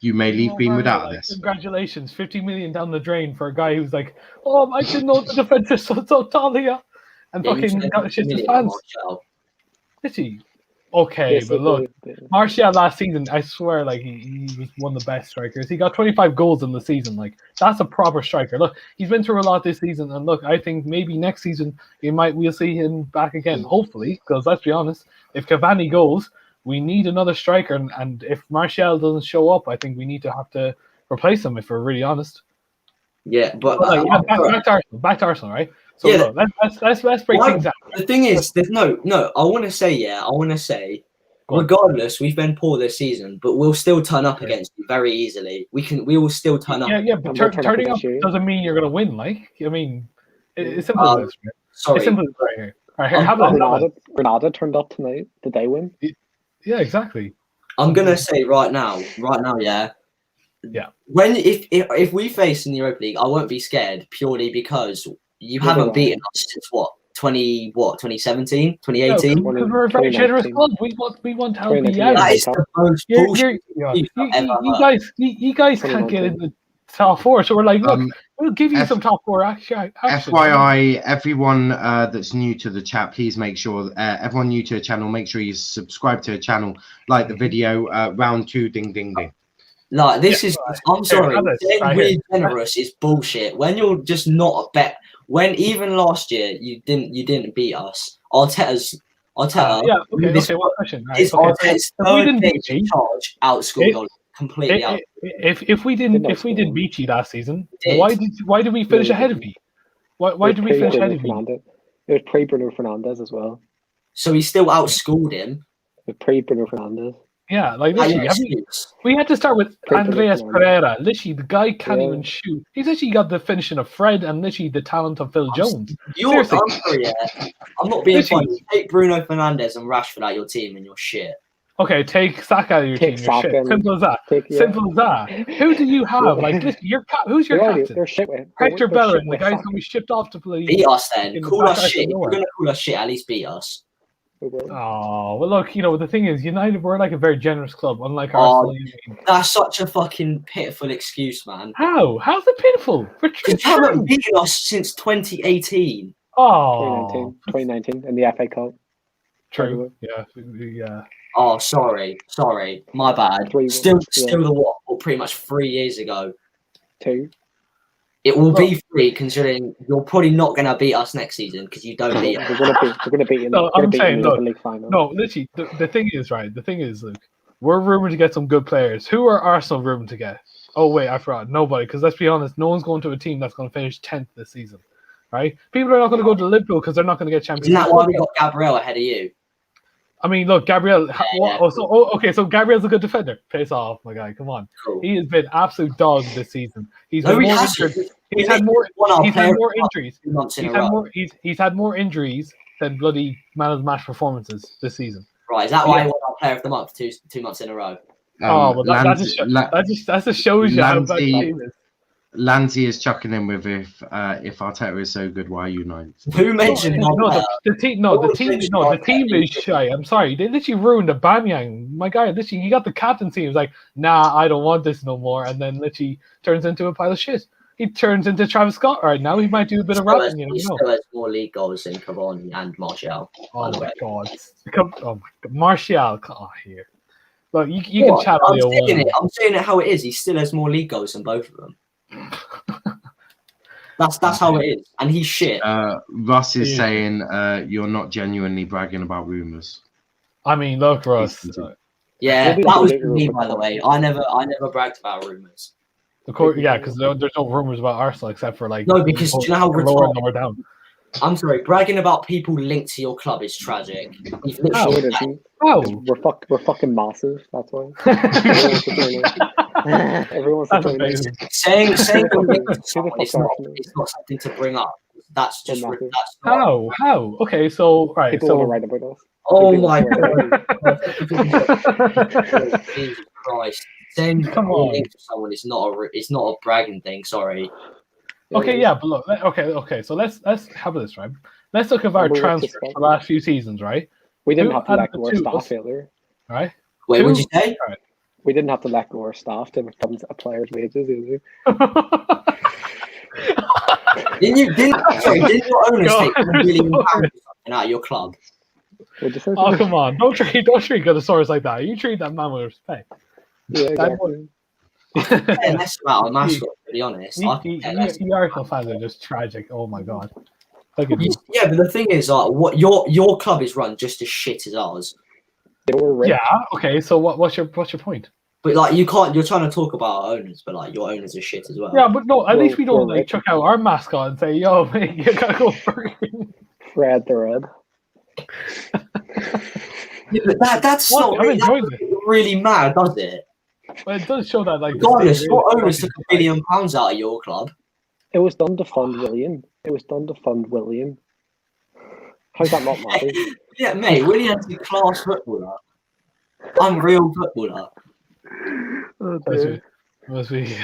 You may leave Greenwood out of this. Congratulations, 50 million down the drain for a guy who's like, I didn't know the defense is so tall here. And fucking got shit to fans. Is he? Okay, yes, but look, Martial last season, I swear, like he was one of the best strikers. He got 25 goals in the season. Like, that's a proper striker. Look, he's been through a lot this season, and look, I think maybe next season we'll see him back again. Hopefully, because let's be honest, if Cavani goes, we need another striker, and if Martial doesn't show up, I think we need to have to replace him. If we're really honest. Yeah, but back to Arsenal, right? So yeah, let's break things down. The thing is, there's no. I want to say, regardless, we've been poor this season, but we'll still turn up against you very easily. We will still turn up. Yeah, but turning up doesn't mean you're going to win. Like, I mean, it's simple as this. Right? Sorry, it's simple as right here. Right here, Granada turned up tonight. Did they win? Yeah, exactly. I'm gonna say right now, yeah. Yeah. If we face in the Europa League, I won't be scared purely because you haven't beaten us since 2017, 2018. Because we're a very generous club. We want to help you out. That is the most bullshit. You guys can't get in the top 4, so we're like, look, we'll give you some top 4 action. FYI, everyone that's new to the chat, please make sure everyone new to the channel, make sure you subscribe to the channel, like the video. Round 2, ding ding ding. Like this is. I'm sorry. Saying we're here. generous is bullshit. When you're just not a bet. When even last year you didn't beat us. Arteta. Yeah. Okay. One question. Right. Is Arteta's third game in charge outscored Oli completely out. If we didn't beat you last season, why did we finish ahead of you? Why did we finish ahead of you? It was pre-Bruno Fernandes as well. So he still outscored him. Pre-Bruno Fernandes. Yeah, like literally, we had to start with Andreas Pereira. Literally, the guy can't even shoot. He's actually got the finishing of Fred and literally the talent of Phil Jones. I'm not being funny. Take Bruno Fernandes and Rashford out of your team and you're shit. Okay, take Saka out of your team. You're shit. Simple as that. Simple as that. Who do you have? Like, listen, who's your captain? They're shit with Hector Bellerin. The guy's gonna be shipped off to play. Beat us then. Call us shit. If you're gonna call us shit, at least beat us. Oh, well, look, the thing is, United, we're like a very generous club, unlike Arsenal. That's such a fucking pitiful excuse, man. How? How's it pitiful? You haven't beaten us since 2018. Oh. 2019 in the FA Cup. True. Yeah. Oh, sorry. My bad. Still the what? Well, pretty much 3 years ago. 2. It will be 3, considering you're probably not going to beat us next season because you don't beat us. We're going to beat you. No, I'm saying, look, league final. No, literally, the thing is, right? The thing is, look, we're rumored to get some good players. Who are Arsenal rumored to get? Oh, wait, I forgot. Nobody, because let's be honest, no one's going to a team that's going to finish 10th this season, right? People are not going to go to Liverpool because they're not going to get Champions League. Isn't that why we got Gabriel ahead of you? I mean, look, Gabriel. So Gabriel's a good defender. Pace off, my guy. Come on, he has been absolute dog this season. He's had more injuries. He's had more injuries than bloody man of the match performances this season. Right? Is that why he won our Player of the Month 2 months in a row? That just shows you how bad the team is. Lanty is chucking in with if Arteta is so good, why are you ninth? Who mentioned the team is shy. I'm sorry, they literally ruined Aubameyang. My guy, literally, he got the captaincy. He was like, "Nah, I don't want this no more," and then literally turns into a pile of shit. He turns into Travis Scott right now. He might do a bit of rapping. He still has more league goals than Cavani and Martial. Oh my god! Martial, here. Look, you can chat all you want. I'm saying it how it is. He still has more league goals than both of them. That's how it is, and he's shit. Russ is saying you're not genuinely bragging about rumors. I mean, look, Russ. Yeah, that was me, by the way. I never bragged about rumors. Of course, yeah, because there's no rumors about Arsenal except for like because do you know how lower down. I'm sorry, bragging about people linked to your club is tragic. We're fucking massive. That's why. Everyone's saying it's not something to bring up. That's just how. Okay, so right. People want to write about us. Oh my god! Jesus Christ! Saying linked to someone is not a bragging thing. Sorry. Okay, yeah, but look, okay. So let's have this, right? Let's look at our transfers for the last few seasons, right? We didn't have to let go our staff failure, right? Wait, what'd you say? Right. We didn't have to let go our staff to become a player's wages either. Didn't your owners take £1 million out of your club? Oh, come on! Don't treat Godosaurus like that. You treat that man with respect. Yeah, exactly. Less about a mascot, to be honest. The Arsenal fans are just tragic. Oh my god! Yeah, but the thing is, what your club is run just as shit as ours. Yeah. Okay. So what's your point? But like you can't. You're trying to talk about our owners, but like your owners are shit as well. Yeah, but no. At least we don't like chuck out our mascot and say, "Yo, mate, you gotta go for Fred the Red." Yeah, but that's not really mad, does it? Well, it does show that, like, regardless, your owners took £1 billion out of your club. It was done to fund William. How's that not matter? Yeah, mate, William's a class footballer. Unreal footballer. Must be.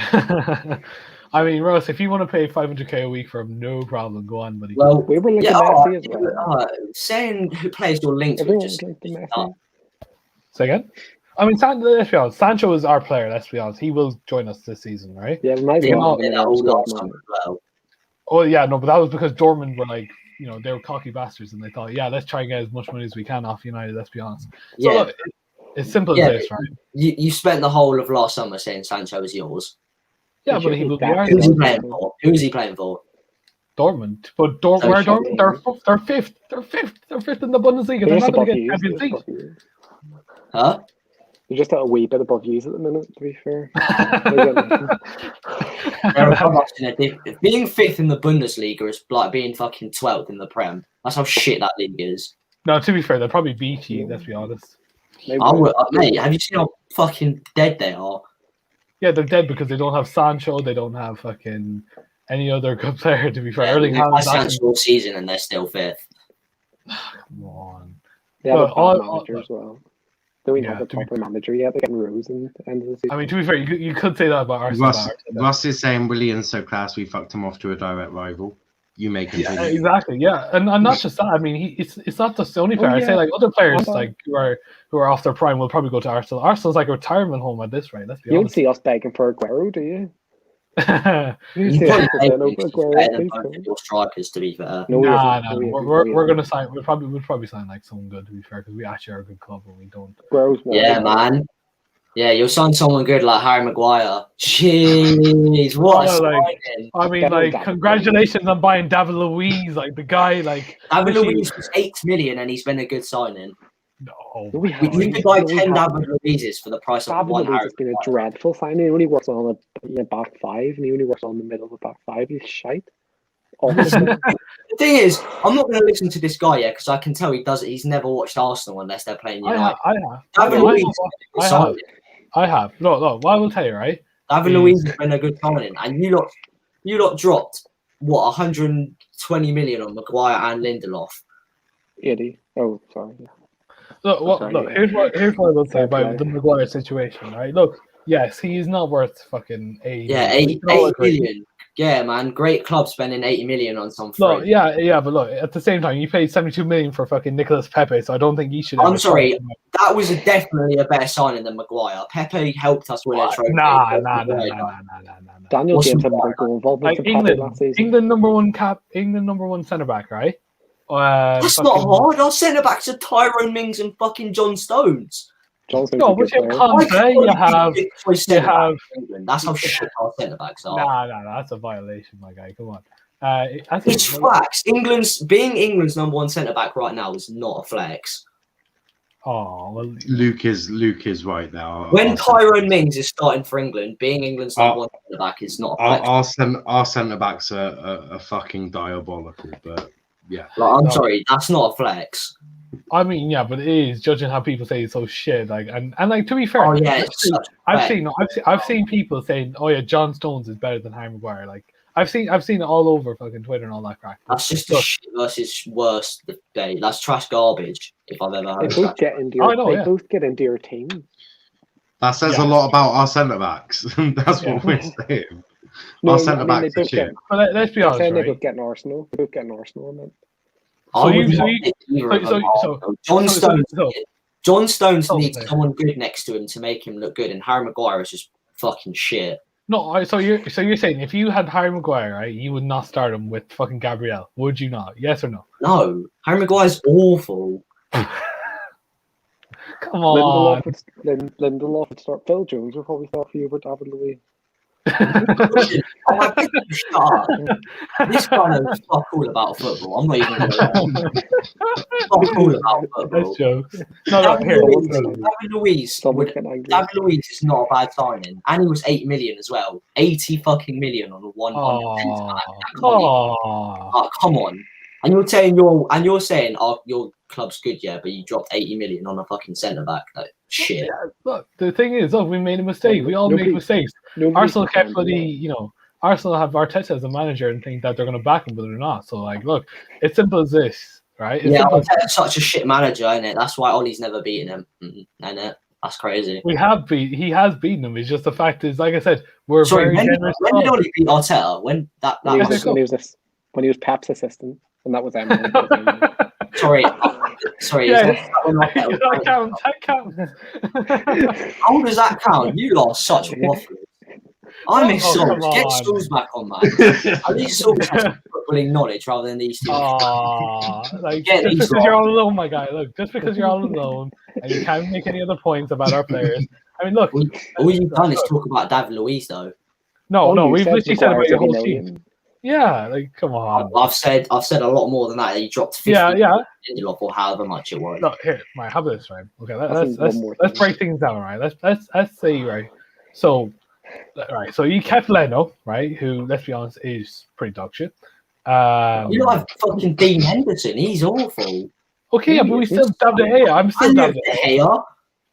I mean, Ross, if you want to pay $500k a week for him, no problem. Go on, buddy. Well, we were linking Messi as well. Saying who players you're linked with just say again? I mean, let's be honest. Sancho is our player. Let's be honest. He will join us this season, right? Yeah, maybe. Oh yeah, no, but that was because Dortmund were like, they were cocky bastards, and they thought, yeah, let's try and get as much money as we can off United. Let's be honest. So, yeah. It's simple Yeah, as this, right? You spent the whole of last summer saying Sancho is yours. Yeah, but he will be Exactly. Who's he Arsenal. playing for? Who's he playing for? Dortmund. But So where shocking. Dortmund? They're fifth. They're fifth in the Bundesliga. They're They're just not going above to get you. Champions League. Huh? They're just a wee bit above you at the minute, to be fair. Being fifth in the Bundesliga is like being fucking 12th in the Prem. That's how shit that league is. No, to be fair, they'll probably beat you. Let's be honest. Mate, have you seen how fucking dead they are? Yeah, they're dead because they don't have Sancho. They don't have fucking any other good player. To be fair, Erling They've had Haaland's Sancho all season and they're still fifth. Come on. They have a Well, bad manager as well. They don't even have a proper manager yet. They're getting Rose in the end of the season. I mean, to be fair, you could say that about Arsenal. Russ is saying Willian's so class, we fucked him off to a direct rival. You may continue. Yeah, exactly. Yeah, and not just that. I mean, it's not just the only player. I say like other players like who are off their prime will probably go to Arsenal. Arsenal's like a retirement home at this rate. Let's be honest. You don't see us begging for Aguero, do you? You see us probably saying, Aguero, both of your strikers, to be fair. No, nah. We're gonna sign. We'll probably sign like someone good, to be fair, because we actually are a good club and we don't. Yeah, man. Yeah, you'll sign someone good like Harry Maguire. Jeez, what a signing. I mean, like, congratulations on buying David Luiz. Like, the guy, like... David Luiz was 8 million and he's been a good signing. No. We could buy 10 David Luizes for the price of one Harry. It's been a dreadful signing. He only works on a back five and he only works on the middle of the back five. He's shite. The thing is, I'm not going to listen to this guy yet because I can tell he's never watched Arsenal unless they're playing United. I have. Look, what I will tell you, right? David Luiz has been a good signing, and you lot dropped what 120 million on Maguire and Lindelof. 80. Oh, sorry. Look. Here's what I will say about the Maguire situation, right? Look, yes, he is not worth fucking 80. Yeah, 8 million. Yeah, man, great club spending 80 million on some free. Look, yeah, but look, at the same time, you paid 72 million for fucking Nicolas Pepe, so I don't think he should. I'm sorry, that was definitely a better signing than Maguire. Pepe helped us win a trophy. Nah. Daniel James had more goal involvement like England number one centre back, right? That's not hard. Our centre backs are Tyrone Mings and fucking John Stones. No, but you have That's how shit our centre backs are. Nah, that's a violation, my guy. Come on. It's flex. England's number one centre back right now is not a flex. Oh well, Luke is right now. When Tyrone Mings is starting for England, being England's number one centre back is not a flex. Our centre backs are fucking diabolical, but yeah. I'm sorry, that's not a flex. I mean, yeah, but it is, judging how people say it's so shit. Like, and like, to be fair, I've seen people saying, "Oh yeah, John Stones is better than Harry Maguire." Like, I've seen it all over fucking Twitter and all that crap. That's just the shit versus worst day. That's trash garbage. If I've ever heard. They both get into your team. That says a lot about our centre backs. That's what we're saying. Our centre backs are shit. But let's be honest, They right? both get an Arsenal. They both get an Arsenal in it. John Stones needs someone good next to him to make him look good, and Harry Maguire is just fucking shit. No, so you're saying if you had Harry Maguire, right, you would not start him with fucking Gabriel, would you not? Yes or no? No, Harry Maguire's awful. Come on. Lindelof would start. Phil Jones would probably start for you over David Luiz. This guy knows fuck all about football. I'm not even going to fuck all about football. That's joke. David Luiz is not a bad signing, and he was 8 million as well. 80 fucking million on a 100. Come on. And you're saying your club's good, yeah, but you dropped 80 million on a fucking centre back. Like, shit. Yeah, look, the thing is, we made a mistake. We all make mistakes. Arsenal kept Arsenal have Arteta as a manager and think that they're going to back him, but they're not. So, like, look, it's simple as this, right? Arteta's such a shit manager, isn't it? That's why Ollie's never beaten him, isn't it? That's crazy. He has beaten him. It's just the fact is, like I said, we're very generous. When did Ollie beat Arteta? When he was Pep's assistant, and that was Emily. Sorry. Yeah, that counts. How does that count? You lost such waffle. I miss Souls. Get Souls back on, man. At least Souls has footballing knowledge rather than these two. Just because you're all alone, my guy. Look, just because you're all alone, and you can't make any other points about our players. I mean, look. All you've done is talk about David Luiz, though. No, we've literally said about your whole million. team. Yeah, like come on. I've said a lot more than that. He dropped 50 Lindelof or however much it was. No, here, right, how about this, right? Okay, let's break things down, right? Let's say, right. So you kept Leno, right? Who, let's be honest, is pretty dog shit. You don't have fucking Dean Henderson. He's awful. Okay, but we still have De Gea. I'm still De Gea.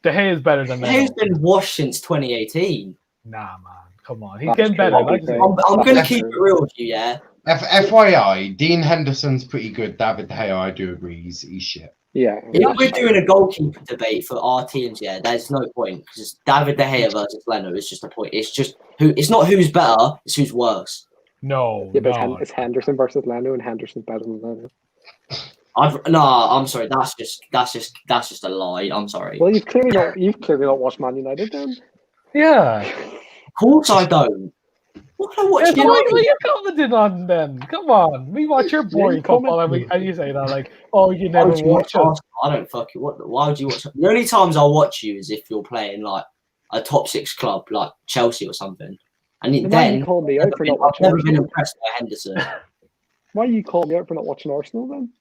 De Gea is better than De Gea's been washed since 2018. Nah, man. Come on. He's getting better. I'm going to keep it real with you, yeah? FYI, Dean Henderson's pretty good. David De Gea, I do agree. He's shit. Yeah. If we're doing a goalkeeper debate for our teams, yeah, there's no point because David De Gea versus Leno is just a point. It's just it's not who's better, it's who's worse. No. Yeah, but it's Henderson versus Leno, and Henderson's better than Leno. I'm sorry. That's just a lie. I'm sorry. Well, you've clearly not watched Man United then. Yeah. Of course I don't. What can I watch? Yeah, what are you commenting on then? Come on, we watch your boring football and you say that like, oh, you never watch it. I don't fucking. Why would you watch? The only times I'll watch you is if you're playing like a top 6 club like Chelsea or something. And then you call me out for not watching I've never been impressed by Henderson. Why are you calling me out for not watching Arsenal then?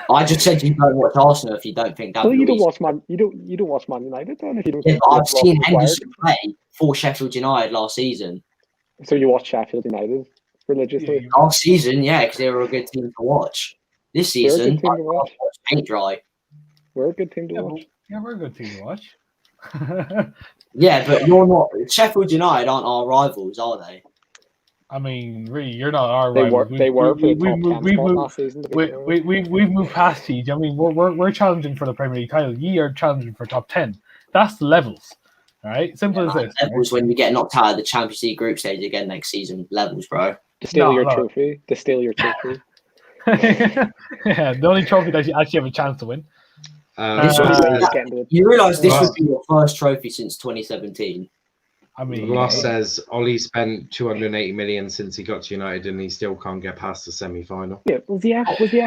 I just said you don't watch Arsenal if you don't think that. Well, you don't watch Man United then if you don't. Yeah, but I've seen Henderson play for Sheffield United last season. So you watch Sheffield United religiously? Last season, yeah, because they were a good team to watch. This season, I watch paint dry. We're a good team to watch. Yeah, we're a good team to watch. Yeah, but you're not. Sheffield United aren't our rivals, are they? I mean, really, you're not our rivals. They were. We've moved past you. I mean, we're challenging for the Premier League title. Ye are challenging for top 10. That's the levels. All right, simple as this. Levels when you get knocked out of the Champions League group stage again next season. Levels, bro. To steal your trophy. Yeah, the only trophy that you actually have a chance to win. You realise this would be your first trophy since 2017. I mean, Ross says Ollie spent 280 million since he got to United, and he still can't get past the semi-final. Yeah, was the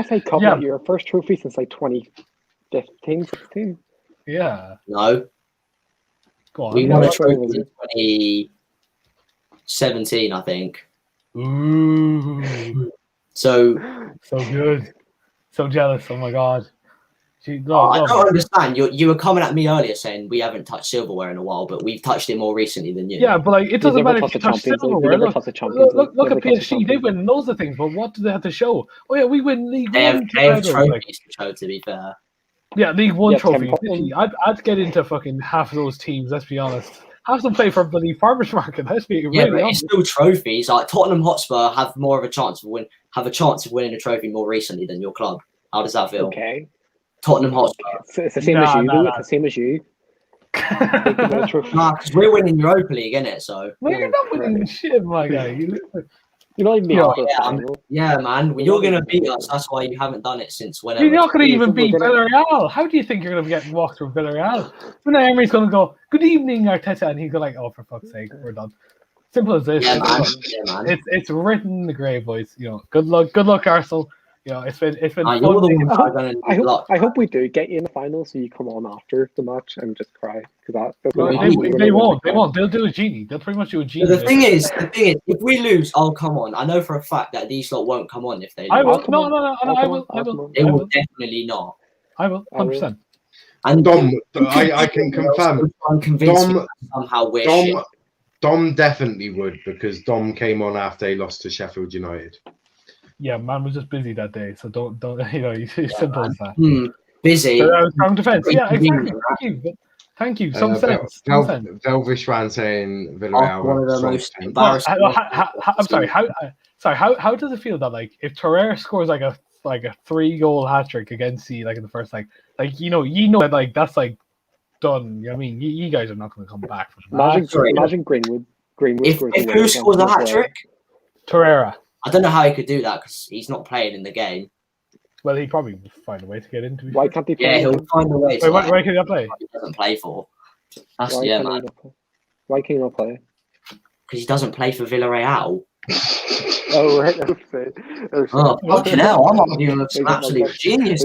FA Cup your first trophy since like 2015, 16? Yeah. No. Go on. We won a trophy in 2017, I think. Ooh. So good. So jealous. Oh my god. I don't understand. You were coming at me earlier saying we haven't touched silverware in a while, but we've touched it more recently than you. Yeah, but like it doesn't matter if you touch silverware. Look at PSG. They win loads of things, but what do they have to show? Oh yeah, we win League One. They have trophies to show, to be fair. Yeah, League One trophies. I'd get into fucking half of those teams. Let's be honest. Have them play for the farmers market. Let's be really honest. It's still trophies. Like Tottenham Hotspur have more of a chance of winning a trophy more recently than your club. How does that feel? Okay. Tottenham Hotspur. It's the same as you. It's the same as you. Because we're winning Europa League, innit? So. No, you're not winning shit, my guy. You're not even yeah, man. You're going to beat us. That's why you haven't done it since whenever. You're not going to even beat Villarreal. How do you think you're going to get walked through Villarreal? When Emery's going to go, good evening, Arteta, and he's going like, oh, for fuck's sake, we're done. Simple as this. Yeah, man. It's written in the grave, boys. You know, good luck, Arsenal. You know, it's been fun. I hope we do get you in the final, so you come on after the match and just cry because they won't. They'll do a genie. They'll pretty much do a genie. The thing is, if we lose, I'll come on. I know for a fact that these lot won't come on if they lose. I will. No, I will. They will definitely not. I will. 100%. And Dom, I can confirm. I'm convinced somehow we're shit. Dom definitely would because Dom came on after he lost to Sheffield United. Yeah, man was just busy that day, so don't you know? It's simple as that. Busy. Strong defense. Yeah, exactly. Thank you. Some sense. Velvish ran saying Villarreal. One of the most embarrassing. I'm sorry. How does it feel that like if Torreira scores like a 3-goal hat trick against you like in the first like you know that like that's like done. You know what I mean? You guys are not going to come back from that. Imagine Greenwood. If who scores a hat trick? Torreira. I don't know how he could do that because he's not playing in the game. Well, he probably will find a way to get into it. Why can't he play? Yeah, he'll find a way. Why can't he play? He doesn't play for. Man. Why can he not play? Because he doesn't play for Villarreal. Oh, right. Oh, fucking hell. I'm arguing with some absolute genius.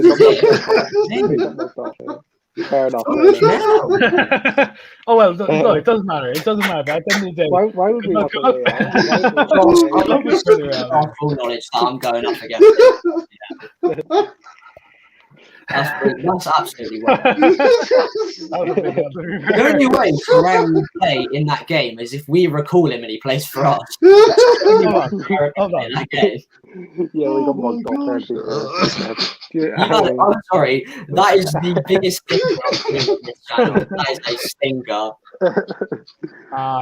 Fair enough. Oh well, no, it doesn't matter. It doesn't matter. But at the end of the day, Why would we not go there? I'm full knowledge that I'm going up against it. That's absolutely right. The only way Ferrari would play in that game is if we recall him and he plays for us. Hold on. In that game. Yeah, we got mugged off there. I'm sorry, that is the biggest thing on this channel. That is a stinger.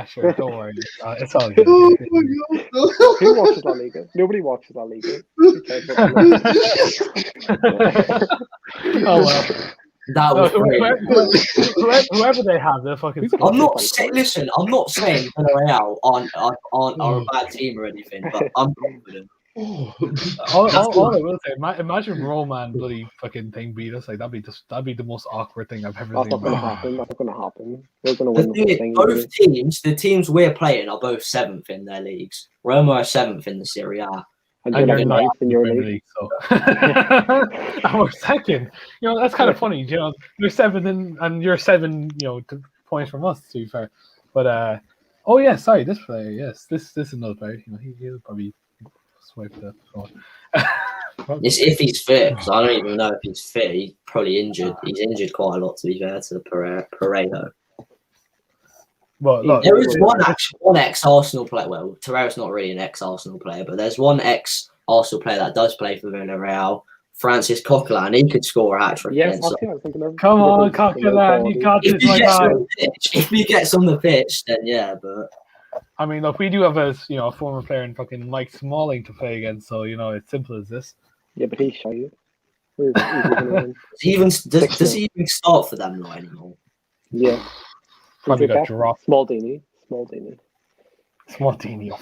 Sure, don't worry. It's all good. Oh my God. Who watches La Liga? Nobody watches La Liga. Oh well. That was great. Whoever they have, they're fucking. I'm not saying Villarreal aren't a bad team or anything, but I'm confident. All I will say, imagine Roma and bloody fucking thing beat us. Like that'd be the most awkward thing I've ever That's seen. not going to happen. That's not going to happen. We're going to win the whole thing. Both teams, the teams we're playing are both 7th in their leagues. Roma are 7th in the Serie A. And you're 9th in your league. So. And we're 2nd. You know, that's kind of funny. You know, you're 7th and you're 7. You know, points from us. To be fair, but oh yeah, sorry, this player. Yes, this is another player. You know, he'll probably swipe that. It's if he's fit, because I don't even know if he's fit. He's probably injured. He's injured quite a lot, to be fair to the Parejo. But look, there is one ex-Arsenal player. Well, Torreira's not really an ex-Arsenal player, but there's one ex-Arsenal player that does play for Villarreal, Francis Coquelin. He could score a hat-trick. Yes, I was thinking of. Come on, Coquelin, you got this, my guy. If he gets on the pitch, then yeah, but. I mean, look, we do have a former player in fucking Mike Smalling to play against, so it's simple as this. Yeah, but he's shy. Does he even start for them not anymore? Yeah. Probably got dropped. Smaldini,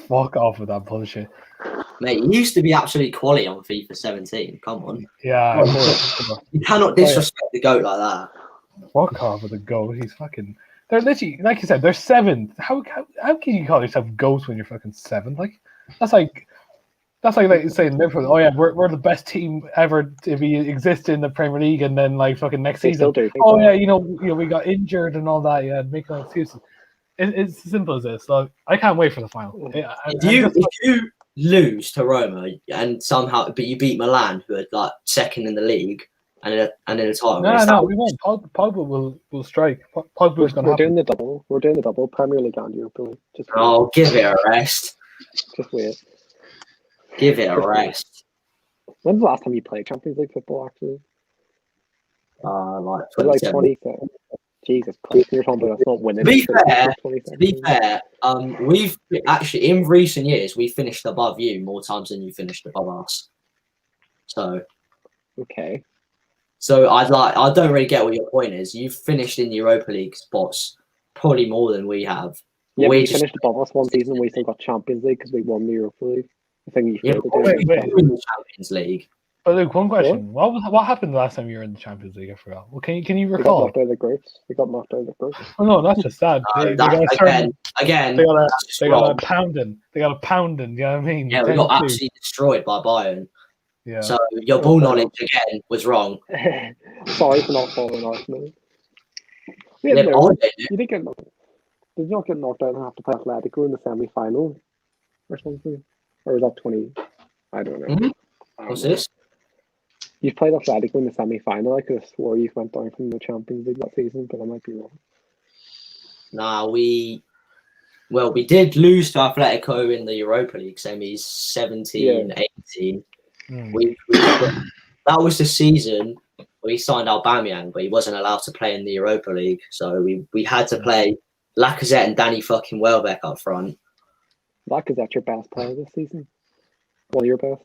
fuck off with that bullshit. Mate, he used to be absolute quality on FIFA 17. Come on. Yeah. You cannot disrespect the GOAT like that. Fuck off with the GOAT. He's fucking. They're literally, like you said, they're 7th. How can you call yourself GOAT when you're fucking 7th? Like that's like saying Liverpool. Oh yeah, we're the best team ever if we exist in the Premier League, and then like fucking next season. Oh yeah, we got injured and all that. Yeah, make no excuses. It's as simple as this. So I can't wait for the final. If you lose to Roma and somehow, but you beat Milan, who are like 2nd in the league. And in a title. No, we won't. Pogba will strike. Pogba's going to happen. We're doing the double. We're doing the double. Premier League and Europa League. Give it a rest. Just wait. Give it a rest. When's the last time you played Champions League football? Actually, like 2010. Jesus Christ, you're talking about us not winning. To be fair, we've actually in recent years we finished above you more times than you finished above us. So. Okay. So I don't really get what your point is. You've finished in Europa League spots probably more than we have. Yeah, we finished above us one season. We still got Champions League because we won the Europa League. I think you wait, in the Champions League. But Luke, one question: what happened the last time you were in the Champions League? I forgot. Well, can you recall? We got knocked out of the groups. Oh no, that's just sad. Again, they got a pounding. You know what I mean? Yeah, we got absolutely destroyed by Bayern. Yeah. So your ball knowledge again was wrong. Sorry for not following Arsenal. You did not get knocked out and have to play Atletico in the semi-final or something, or was that 20? I don't know. Mm-hmm. What's this? You played Atletico in the semi-final. I could have swore you went down from the Champions League that season, but I might be wrong. Nah, we did lose to Atletico in the Europa League semis 17-18. That was the season we signed Aubameyang, but he wasn't allowed to play in the Europa League, so we had to play Lacazette and Danny fucking Welbeck up front. Lacazette's your best player this season. One of your best.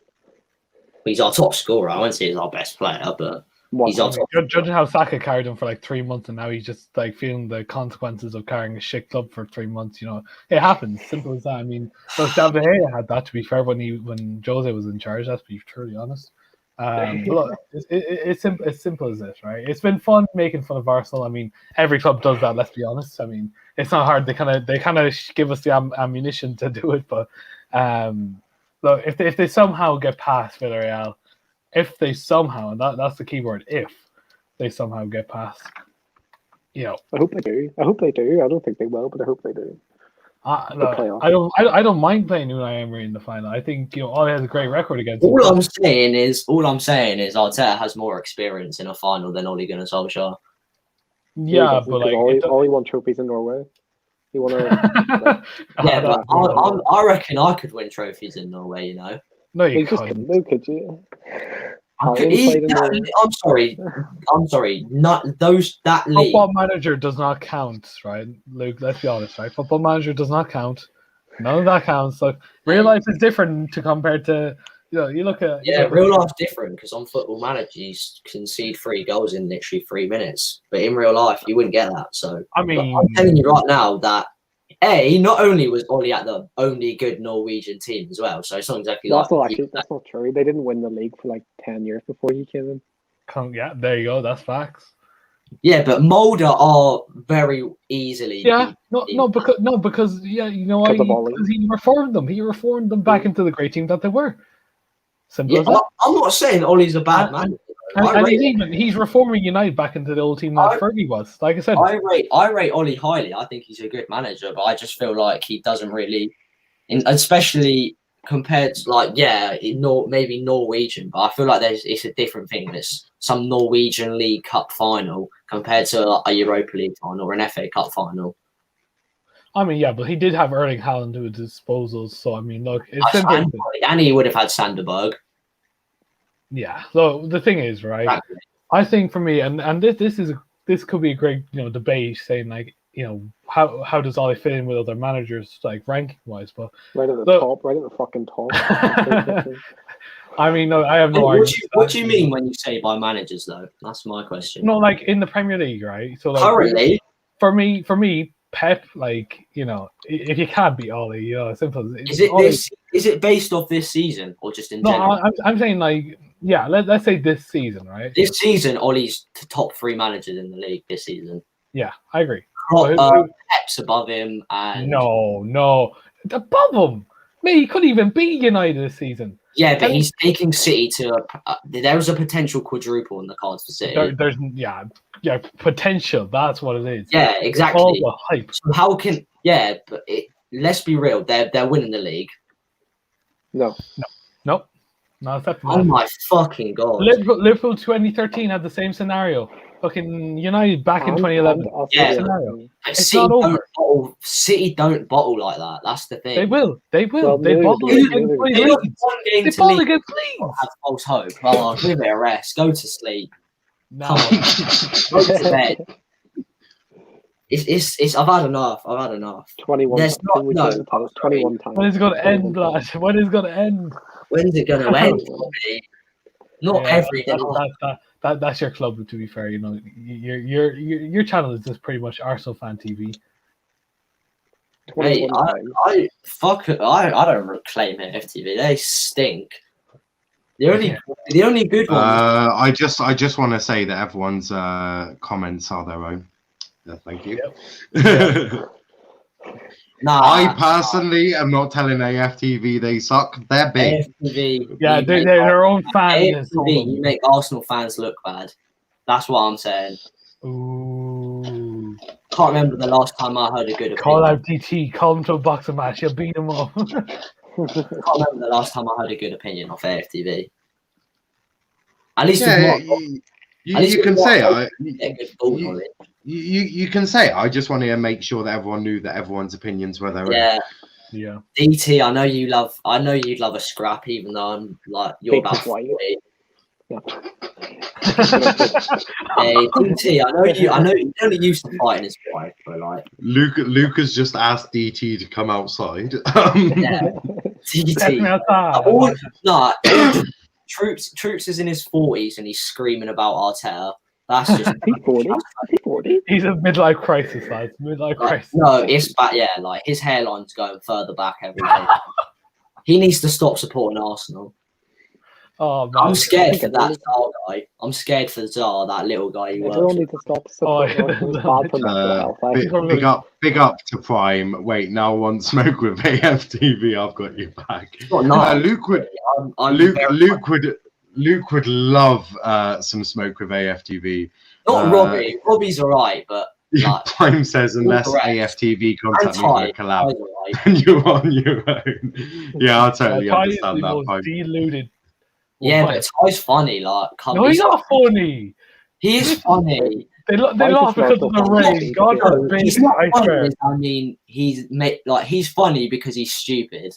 He's our top scorer. I wouldn't say he's our best player, but he's our top. Judging how Saka carried him for like 3 months, and now he's just like feeling the consequences of carrying a shit club for 3 months. It happens. Simple as that. I mean, David De Gea had that, to be fair, when Jose was in charge. Let's be truly honest. But look, it's simple as this, right? It's been fun making fun of Arsenal. I mean, every club does that. Let's be honest. I mean, it's not hard. They kind of give us the ammunition to do it. But look, if they somehow get past Villarreal, and that's the key word, if they somehow get past, you know, I hope they do. I don't think they will, but I hope they do. look, I don't mind playing Unai Emery in the final. I think Ole has a great record against him. All I'm saying is Arteta has more experience in a final than Ole Gunnar Solskjaer. Yeah, but like Ole won trophies in Norway. He won a but I reckon I could win trophies in Norway. You know. No, you couldn't. No, could you? I'm sorry. Not that league. Football Manager does not count, right, Luke? Let's be honest, right? Football Manager does not count. None of that counts. So real life is different to compared to you look at real life's different because on Football Manager you concede 3 goals in literally 3 minutes, but in real life you wouldn't get that. So I mean, I'm telling you right now that not only was Ole at the only good Norwegian team as well, so it's not exactly that's not true. They didn't win the league for like 10 years before he came in. Yeah, there you go. That's facts. Yeah, but Molde are very easily. Yeah, because you know why? Because he reformed them. He reformed them back into the great team that they were. Simple as that. I'm not saying Ole's a bad man. And he's reforming United back into the old team that Fergie was. Like I said, I rate Ole highly. I think he's a good manager, but I just feel like he doesn't really, especially compared to maybe Norwegian. But I feel like it's a different thing. It's some Norwegian League Cup final compared to a Europa League final or an FA Cup final. I mean, yeah, but he did have Erling Haaland to his disposal. So I mean, look, it's simple. And he would have had Sanderberg. Yeah. So the thing is, right? Exactly. I think for me, and this could be a great debate, saying like how does Ole fit in with other managers like ranking wise, but right at the fucking top. I mean, no, I have no idea. What do you mean when you say by managers though? That's my question. No, like in the Premier League, right? So like, currently, for me, Pep, like if you can't beat Ole, simple. Is it based off this season or just in general? No, I'm saying like. Yeah, let's say this season, right? This season, Ole's top 3 managers in the league this season. Yeah, I agree. Pep's above him, and no, above him. Mate, he couldn't even beat United this season. Yeah, but he's taking City to. There was a potential quadruple in the cards for City. There's potential. That's what it is. Yeah, exactly. All the hype. So how can but let's be real. They're winning the league. No. No, oh my fucking god! Liverpool 2013 had the same scenario. Fucking United back in 2011. Yeah, scenario. City don't bottle like that. That's the thing. They will. Well, they bottle against Leeds. They bottle against Leeds. Have false hope. Oh, give it a rest. Go to sleep. No. Come on. Go to bed. It's. I've had enough. 21. There's not 21 times. When is it going to end, lad? When is it going to end? When's it going to end? Not every day. That's your club. To be fair, your channel is just pretty much Arsenal fan TV. Hey, I don't claim it. FTV. They stink. The only good one. I just want to say that everyone's comments are their own. Thank you. Yep. I personally am not telling AFTV they suck. They're big. AFTV, yeah, they're their own fans. AFTV, you make Arsenal fans look bad. That's what I'm saying. Ooh. Can't remember the last time I heard a good opinion. Call out DT. Call them to a boxing match. You'll beat them up. Can't remember the last time I heard a good opinion off AFTV. At least you can say you can say I just want to make sure that everyone knew that everyone's opinions were their own. Yeah. DT, I know you'd love a scrap, even though I'm like you're about 40. Yeah. Hey, DT, I know you only used to fighting his wife, but like Lucas just asked DT to come outside. Yeah. DT. Troops is in his 40s and he's screaming about Arteta. That's just He's 40. He's a midlife crisis, lads. Crisis. No, it's bad. Yeah, like his hairline's going further back every day. He needs to stop supporting Arsenal. Oh, man. I'm scared for that Czar guy. I'm scared for Czar, that little guy who Everyone needs to stop supporting Arsenal. Big up to Prime. Wait, now one smoke with AFTV. I've got you back. Luke would love some smoke with AFTV. Not Robbie. Robbie's alright, but Like, Prime says unless correct. AFTV contact me And for a Ty, collab, right. and you're on your own. Yeah, I totally Ty is the understand that. most Prime. deluded. Yeah, one. but Ty's funny. Like, No, he's not funny. He is funny. They Ty's lost just because of the not rain. funny. God No, forbid. he's not I swear. funny. I mean, he's funny because he's stupid.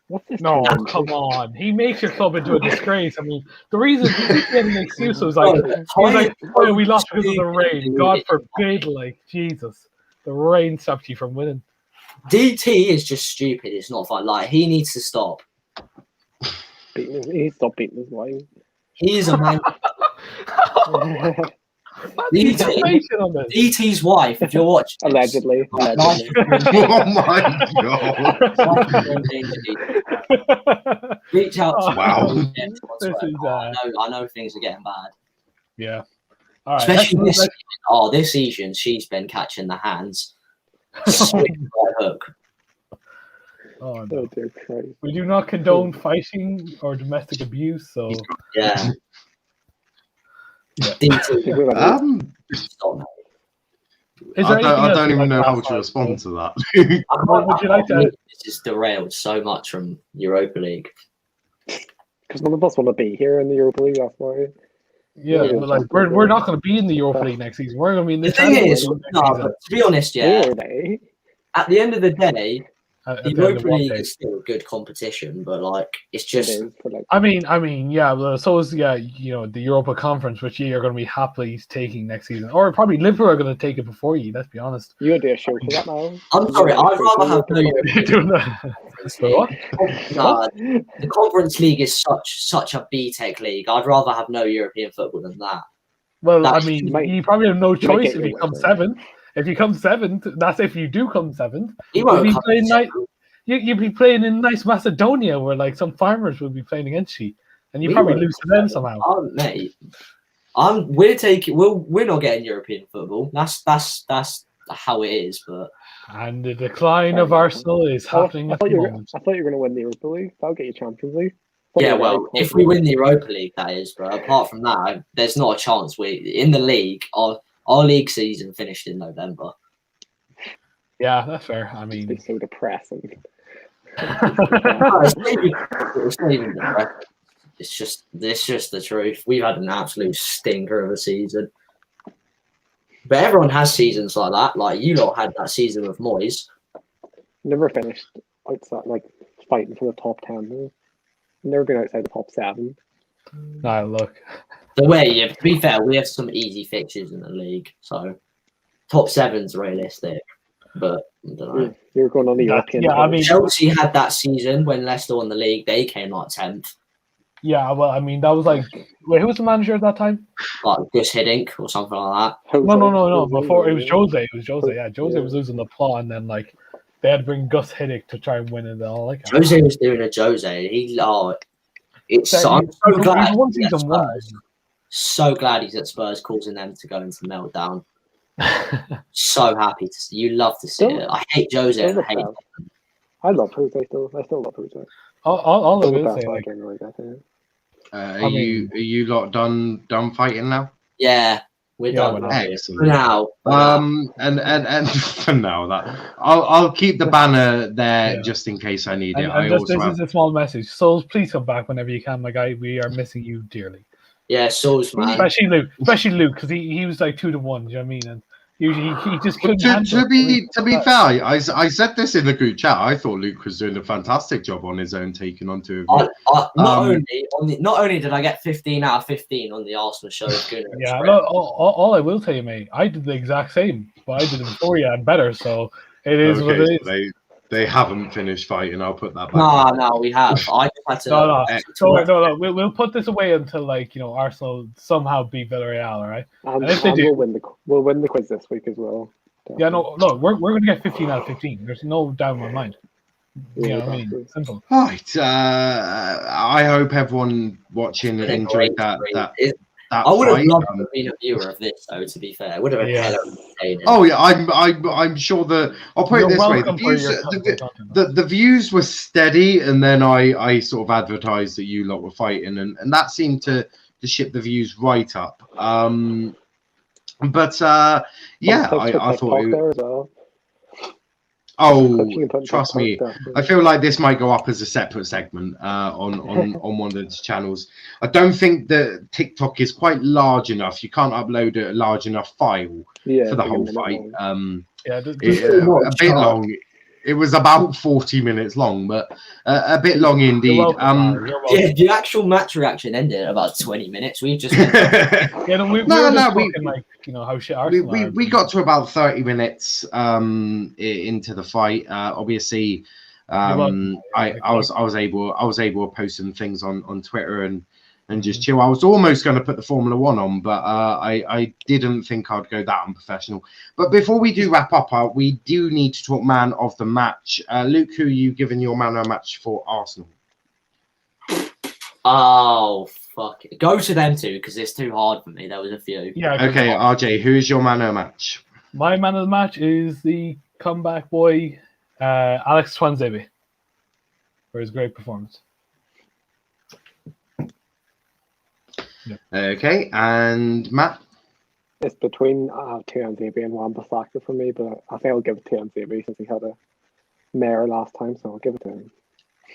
What's this? No, challenge? come on. He makes your club into a disgrace. I mean, the reason he keeps getting excuses was like, No, he's like, Ty- oh, we lost because of the rain. stupid. God forbid, like, Jesus. The rain stopped you from winning. DT is just stupid. It's not fun. Like, he needs to stop. He stopped beating his wife. He is a man. He's defamation on this. DT's wife, if you're watching, Allegedly. Oh my god! reach out to Wow. me. This is, I know things are getting bad. Yeah. All right. Especially this season. Oh, this season she's been catching the hands. Sweet right hook. Oh, Oh no. dear Christ. We do not condone fighting or domestic abuse, so Yeah. Yeah. DT. Stop. is I there anything else don't you'd even like know how add, to respond to that. Would you like to- It's just derailed so much from Europa League. Because none of us want to be here in the Europa League, that's why. Yeah, Yeah. but like we're not going to be in the Europa League next season. We're going to be in the The thing Champions is, League next no, season. but to be honest, yeah, Who are they? at the end of the day, At the the end of Europa one League day. is still a good competition, but like it's It just is for like I mean, yeah. But so is the Europa Conference, which you are going to be happily taking next season, or probably Liverpool are going to take it before you. Let's be honest. you do a show for that now. I'm sorry, I'd rather have no You're doing that. Conference For League. what? Nah, the Conference League is such a BTEC league. I'd rather have no European football than that. Well, That- I mean, you might- you probably have no you might choice get if your you come way. seventh. If you come seventh, that's if you do come seventh. He You'd won't be come playing second. you'd be playing in nice Macedonia, where like some farmers would be playing against you, and you We probably won't lose to them somehow. Oh, mate, we're not getting European football. That's how it is. But And the decline of Arsenal is happening I at thought the you were moment. going to win the Europa League. That'll get you Champions League. yeah, well, if we win the Europa League, that is. But apart from that, there's not a chance. We in the league. Our league season finished in November. Yeah, that's fair. I mean, It's so depressing. No, it's not even depressing. It's just the truth. We've had an absolute stinker of a season. But everyone has seasons like that. Like you lot had that season with Moyes. Never finished outside, like fighting for the top 10. Though. Never been outside the top 7. nah, look. The way, yeah, to be fair, we have some easy fixtures in the league. So top 7's realistic. But I don't know. You're going on the European. Yeah, I tour. mean- Chelsea had that season when Leicester won the league. They came like 10th. Yeah, well, I mean, that was like, wait, who was the manager at that time? Like Gus Hiddink or something like that. Jose- No. Jose Before it was Mourinho. Jose. It was Jose. Yeah, Jose Yeah. was losing the plot, and then like they had to bring Gus Hiddink to try and win it and all like. Jose was doing a Jose. I'm so glad. One he's at season one. Spurs. So glad he's at Spurs, causing them to go into meltdown. So happy to see. You love to see Still- it. I hate Jose. Still And I hate. the best. I love Jose still. I still love Jose. all I Still the will best say, like, manager in the league, I think. Are you lot done fighting now? Yeah, we're Yeah, done. we're For done. Excellent. now. And for now that I'll keep the banner there Yeah. just in case I need it. and I just, also this have is a small message. Souls, please come back whenever you can, my guy. We are missing you dearly. Yeah, Souls, man. Especially Luke, because he was like 2 to 1. Do you know what I mean? And usually he just But couldn't. handle to be it. fair, I said this in the group chat. I thought Luke was doing a fantastic job on his own, taking on 2 of you. Not only did I get 15 out of 15 on the Arsenal show, Yeah, no, all I will tell you, mate, I did the exact same, but I did it before you and better, so it is what it so is. they haven't finished fighting. I'll put that back. No, we have. I just had to. No. We'll put this away until Arsenal somehow beat Villarreal, all right? And if they do- we'll win the quiz this week as well. Yeah, no, we're going to get 15 out of 15. There's no doubt in my mind. You know what I mean? exactly. Simple. Right. I hope everyone watching enjoyed that I would have fight. loved to have been a viewer of this, though. To be fair, it would have been Yeah. hella entertaining. Oh yeah, I'm sure I'll put it You're this way: welcome for your content. the views were steady, and then I sort of advertised that you lot were fighting, and that seemed to ship the views right up. But yeah, I thought. There as well. Oh, trust me, I feel like this might go up as a separate segment on one of the channels. I don't think that TikTok is quite large enough. You can't upload a large enough file for the whole fight. Yeah, a bit long. It was about 40 minutes long, but a bit long indeed. You're welcome. Yeah, the actual match reaction ended at about 20 minutes. We just went... we like, you know, how shit Arsenal we got to about 30 minutes into the fight. Obviously, I was able to post some things on Twitter and just chill. I was almost going to put the Formula One on, but I didn't think I'd go that unprofessional. But before we do wrap up, we do need to talk man of the match. Luke, who are you giving your man of the match for Arsenal? Oh, fuck it. Go to them two, because it's too hard for me. There was a few. Yeah. Okay, RJ, who is your man of the match? My man of the match is the comeback boy, Alex Twanzebe, for his great performance. Okay, and Matt? It's between Twanzebe and Wan-Bissaka for me, but I think I'll give it to Twanzebe since he had a mare last time, so I'll give it to him.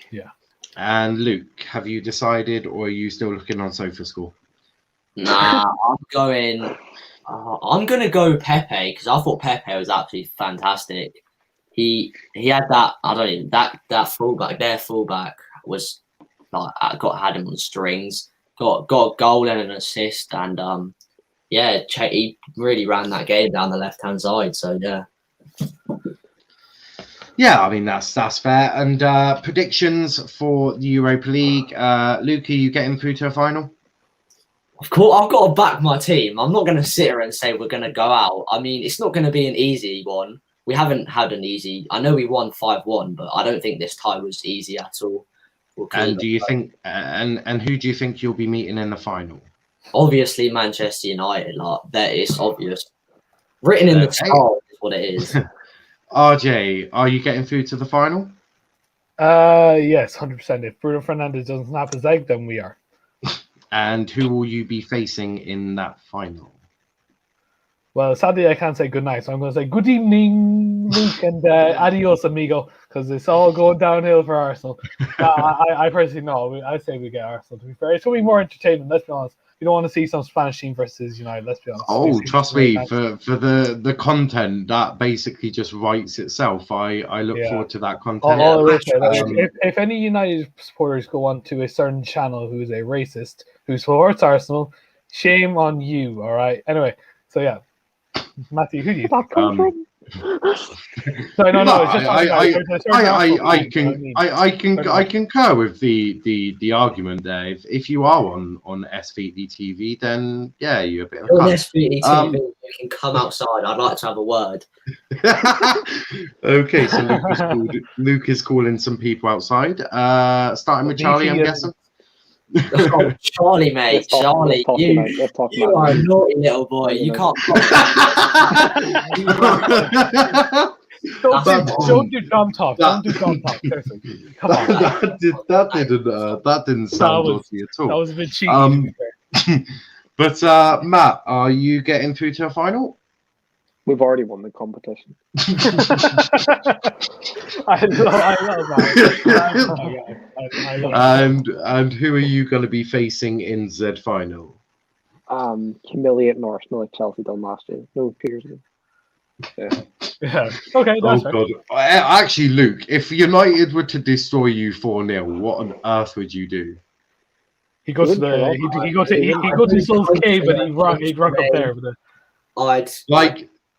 Yeah. And Luke, have you decided, or are you still looking on SofaScore? Nah, I'm going to go Pepe, because I thought Pepe was absolutely fantastic. He had that, I don't even, that fullback, their fullback was like, had him on strings. Got a goal and an assist, and he really ran that game down the left-hand side. So yeah, I mean that's fair. And predictions for the Europa League. Luke, are you getting through to a final? Of course, I've got to back my team. I'm not going to sit here and say we're going to go out. I mean, it's not going to be an easy one. We haven't had an easy. I know we won 5-1, but I don't think this tie was easy at all. And do you think and who do you think you'll be meeting in the final? Obviously, Manchester United. Like that is obvious, written in the stars is what it is. RJ, are you getting through to the final? Yes, 100%. If Bruno Fernandes doesn't snap his leg, then we are. And who will you be facing in that final? Well, sadly, I can't say good night, so I'm going to say good evening, Luke, and adios, amigo, because it's all going downhill for Arsenal. I personally know. I say we get Arsenal, to be fair. It's going to be more entertainment, let's be honest. You don't want to see some Spanish team versus United, let's be honest. Oh, trust me, for the content, that basically just writes itself. I look forward to that content. If any United supporters go on to a certain channel who is a racist, who supports Arsenal, shame on you, all right? Anyway, so yeah. Matthew, who do you think? I concur with the argument there. If you are on SVT TV, then yeah, you're a bit of a on SVT TV, you can come outside. I'd like to have a word. Okay, so Luke is calling some people outside. Starting with Charlie, I'm guessing. Oh, Charlie, mate. Charlie, you are a naughty little boy. You can't. Don't do dumb talk. Don't do dumb talk. Come on. That didn't sound naughty at all. That was a bit cheeky. But Matt, are you getting through to a final? We've already won the competition. I love that. And who are you going to be facing in Z final? Humiliating Arsenal like Chelsea done last year. No fears. Yeah. Okay. That's God. Actually, Luke, if United were to destroy you 4-0, what on earth would you do? He goes to Sol's cave and he'd rock up there. I'd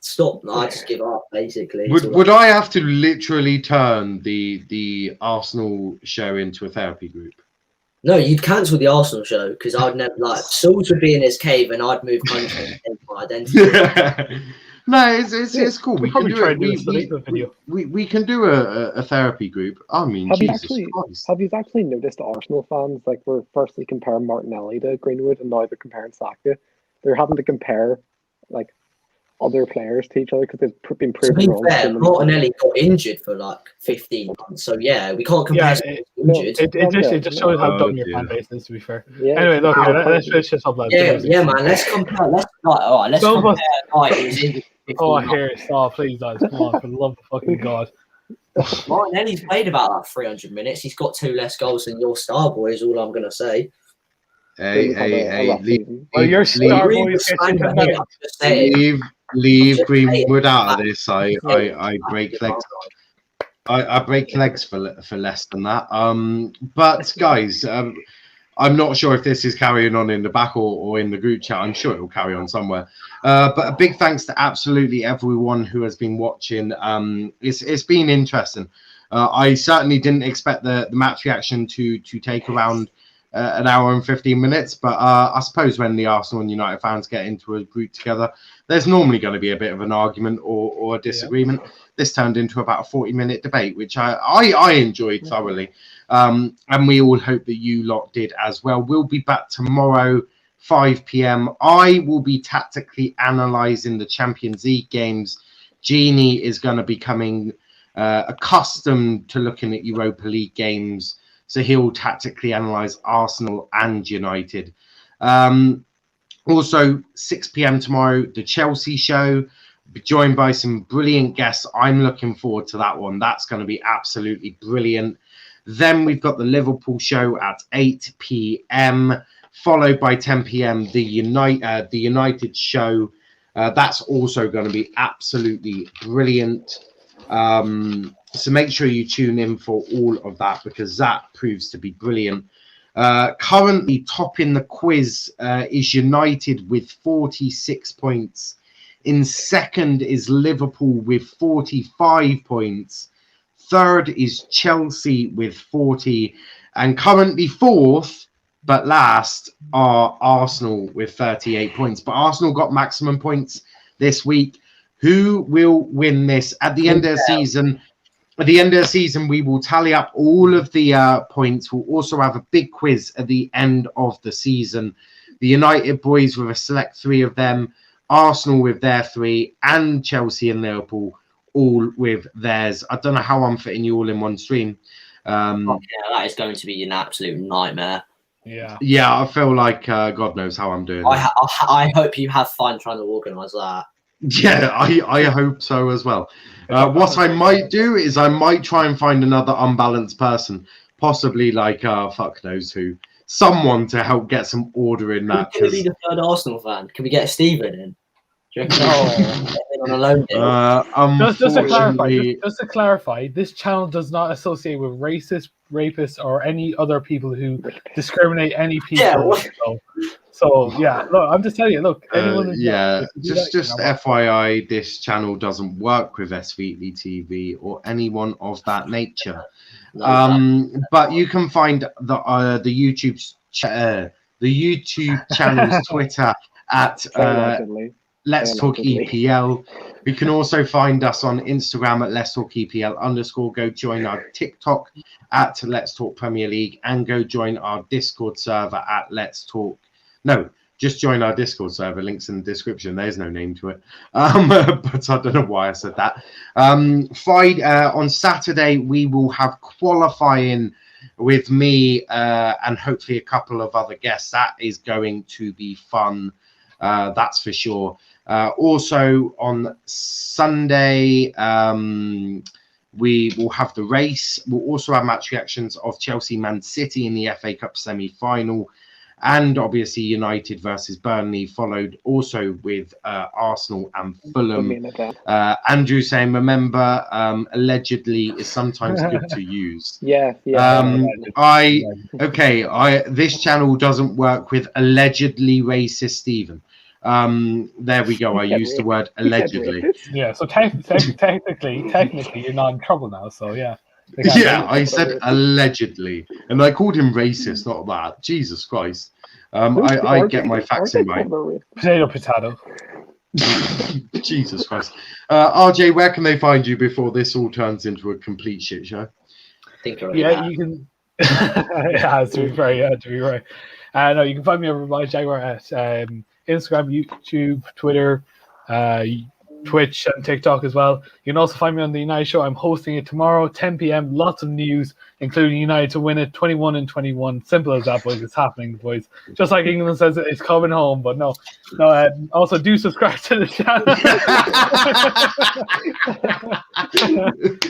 stop. I just give up, basically. Would I have to literally turn the Arsenal show into a therapy group? No, you'd cancel the Arsenal show because I'd never Souls would be in his cave and I'd move country and change my identity. No, it's cool. We can do it. We can do a therapy group. I mean, have you actually noticed Arsenal fans were firstly comparing Martinelli to Greenwood and now they're comparing Saka? They're having to compare other players to each other because they've been To proven be wrong. fair, Martinelli got injured for like 15 months, so yeah, we can't compare. It just shows how dumb your fan base is. To be fair. Anyway, look, let's finish this up. Yeah, man. Let's compare. Let's compare. Oh, here, stop, please, guys. Come on, for the love of fucking God. Martinelli's played about like 300 minutes. He's got 2 less goals than your star boy. Is all I'm gonna say. Your star boy is leave Greenwood out of this. I break legs. I break legs for less than that. But guys, I'm not sure if this is carrying on in the back or in the group chat. I'm sure it will carry on somewhere. But a big thanks to absolutely everyone who has been watching. It's been interesting. I certainly didn't expect the match reaction to take around an hour and 15 minutes. But I suppose when the Arsenal and United fans get into a group together, there's normally going to be a bit of an argument or a disagreement. Yeah. This turned into about a 40-minute debate, which I enjoyed thoroughly. And we all hope that you lot did as well. We'll be back tomorrow, 5 p.m. I will be tactically analysing the Champions League games. Genie is going to be coming accustomed to looking at Europa League games. So he'll tactically analyse Arsenal and United. Also, 6 p.m. tomorrow, the Chelsea show. Be joined by some brilliant guests. I'm looking forward to that one. That's going to be absolutely brilliant. Then we've got the Liverpool show at 8 p.m. followed by 10 p.m. the United show. That's also going to be absolutely brilliant. So make sure you tune in for all of that because that proves to be brilliant. Currently topping the quiz is United with 46 points. In second is Liverpool with 45 points. Third is Chelsea with 40. And currently fourth, but last, are Arsenal with 38 points. But Arsenal got maximum points this week. Who will win this? At the end of the season, we will tally up all of the points. We'll also have a big quiz at the end of the season. The United boys with a select 3 of them. Arsenal with their 3 and Chelsea and Liverpool all with theirs. I don't know how I'm fitting you all in one stream. Yeah, that is going to be an absolute nightmare. Yeah, I feel like God knows how I'm doing. I hope you have fun trying to organise that. Yeah, I hope so as well. What I might do is I might try and find another unbalanced person, possibly like fuck knows who. Someone to help get some order in that. Could be the third Arsenal fan. Can we get Stephen in? On a loan deal? Just to clarify, this channel does not associate with racist, rapists, or any other people who discriminate any people. So yeah, look, I'm just telling you. Look, anyone. Just FYI, this channel doesn't work with SVT TV or anyone of that nature. But you can find the YouTube channel's Twitter at Let's Talk EPL. You can also find us on Instagram at Let's Talk EPL_. Go join our TikTok at Let's Talk Premier League and go join our Discord server at Let's Talk. No, just join our Discord server. Links in the description. There's no name to it. But I don't know why I said that. On Saturday, we will have qualifying with me and hopefully a couple of other guests. That is going to be fun. That's for sure. Also on Sunday, we will have the race. We'll also have match reactions of Chelsea Man City in the FA Cup semi-final. And obviously United versus Burnley, followed also with Arsenal and Fulham. Andrew saying, remember, allegedly is sometimes good to use. This channel doesn't work with allegedly racist Stephen. There we go. I used the word allegedly. Yeah, so technically, you're not in trouble now. So yeah. Yeah, I said allegedly, and I called him racist, not that. Jesus Christ. I get my facts in right. Potato. Jesus Christ. RJ, where can they find you before this all turns into a complete shit show? You can. To be right. No, you can find me over by Jaguar at Instagram, YouTube, Twitter, Twitch and TikTok as well. You can also find me on the United Show. I'm hosting it tomorrow, 10 p.m. Lots of news, including United to win it, 21-21. Simple as that, boys. It's happening, boys. Just like England says, it's coming home. But no. Also, do subscribe to the channel.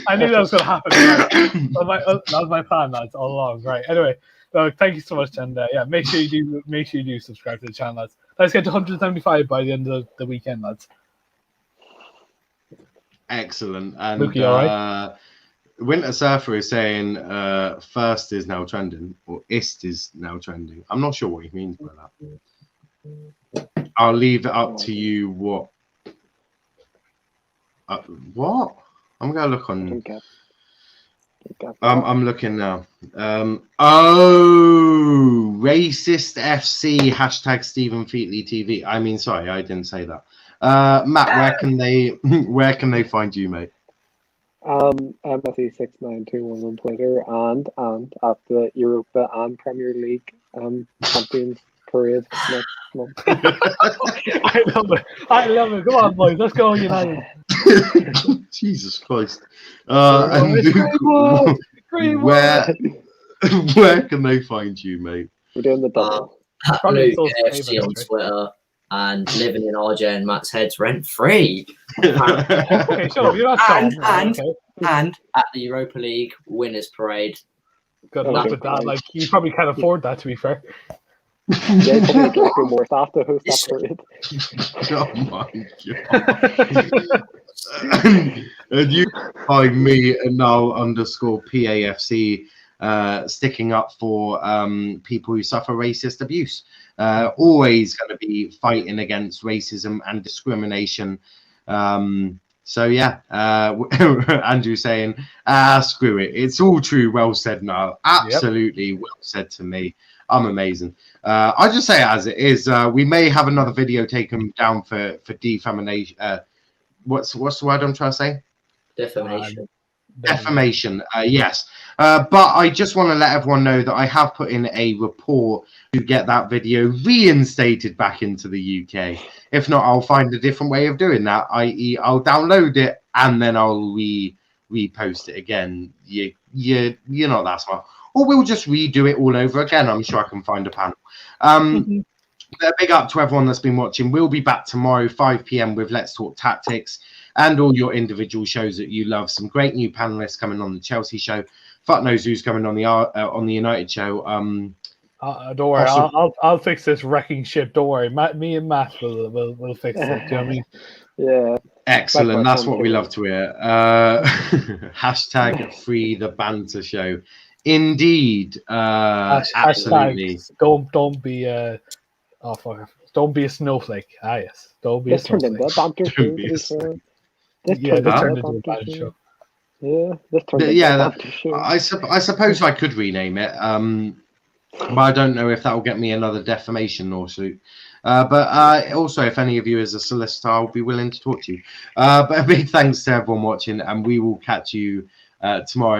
I knew that was going to happen. That was my plan, lads, all along. Right. Anyway, thank you so much, and make sure you do subscribe to the channel, lads. Let's get to 175 by the end of the weekend, lads. Excellent. And Luke, you all right? Winter Surfer is saying first is now trending, or ist is now trending. I'm not sure what he means by that. I'll leave it up to you. What? What? I'm gonna look on. I'm looking now. Racist FC #Stephen Featley TV. I mean, sorry, I didn't say that. Matt, where can they find you, mate? MSE6921 on Twitter and at the Europa and Premier League Champions Parade next month. I love it. Come on, boys, let's go United. Jesus Christ. And Luke, where can they find you, mate? We're doing the double. Luke FC on Twitter. And living in RJ and Matt's heads rent free. Okay, sure. You're not and at the Europa League Winners Parade. Good luck with that. Like, you probably can't afford that, to be fair. Yeah, probably like more staff to host that parade. Oh my god. And you find me at @null_PAFC sticking up for people who suffer racist abuse. Always going to be fighting against racism and discrimination. So yeah, Andrew saying, screw it. It's all true. Well said, Niall. Absolutely well said to me. I'm amazing. I'll just say it as it is. We may have another video taken down for defamation. What's the word I'm trying to say? Defamation. Defamation, yes. But I just want to let everyone know that I have put in a report to get that video reinstated back into the UK. If not, I'll find a different way of doing that, i.e. I'll download it and then I'll repost it again. You're not that smart. Or we'll just redo it all over again. I'm sure I can find a panel. Big up to everyone that's been watching. We'll be back tomorrow, 5 p.m. with Let's Talk Tactics and all your individual shows that you love. Some great new panelists coming on the Chelsea show. Fuck knows who's coming on the United show. Don't worry, I'll fix this wrecking ship. Don't worry, me and Matt will fix it. Do you know what I mean? Yeah. Excellent. That's what we love to hear. #Free the Banter Show. Indeed. Absolutely. Don't be don't be a snowflake. Yes. Don't be a snowflake. This turned into a banter show. This turned into a banter show. Yeah, this turned into a banter show. I suppose I could rename it. But I don't know if that will get me another defamation lawsuit. But also, if any of you is a solicitor, I'll be willing to talk to you. But a big thanks to everyone watching, and we will catch you tomorrow.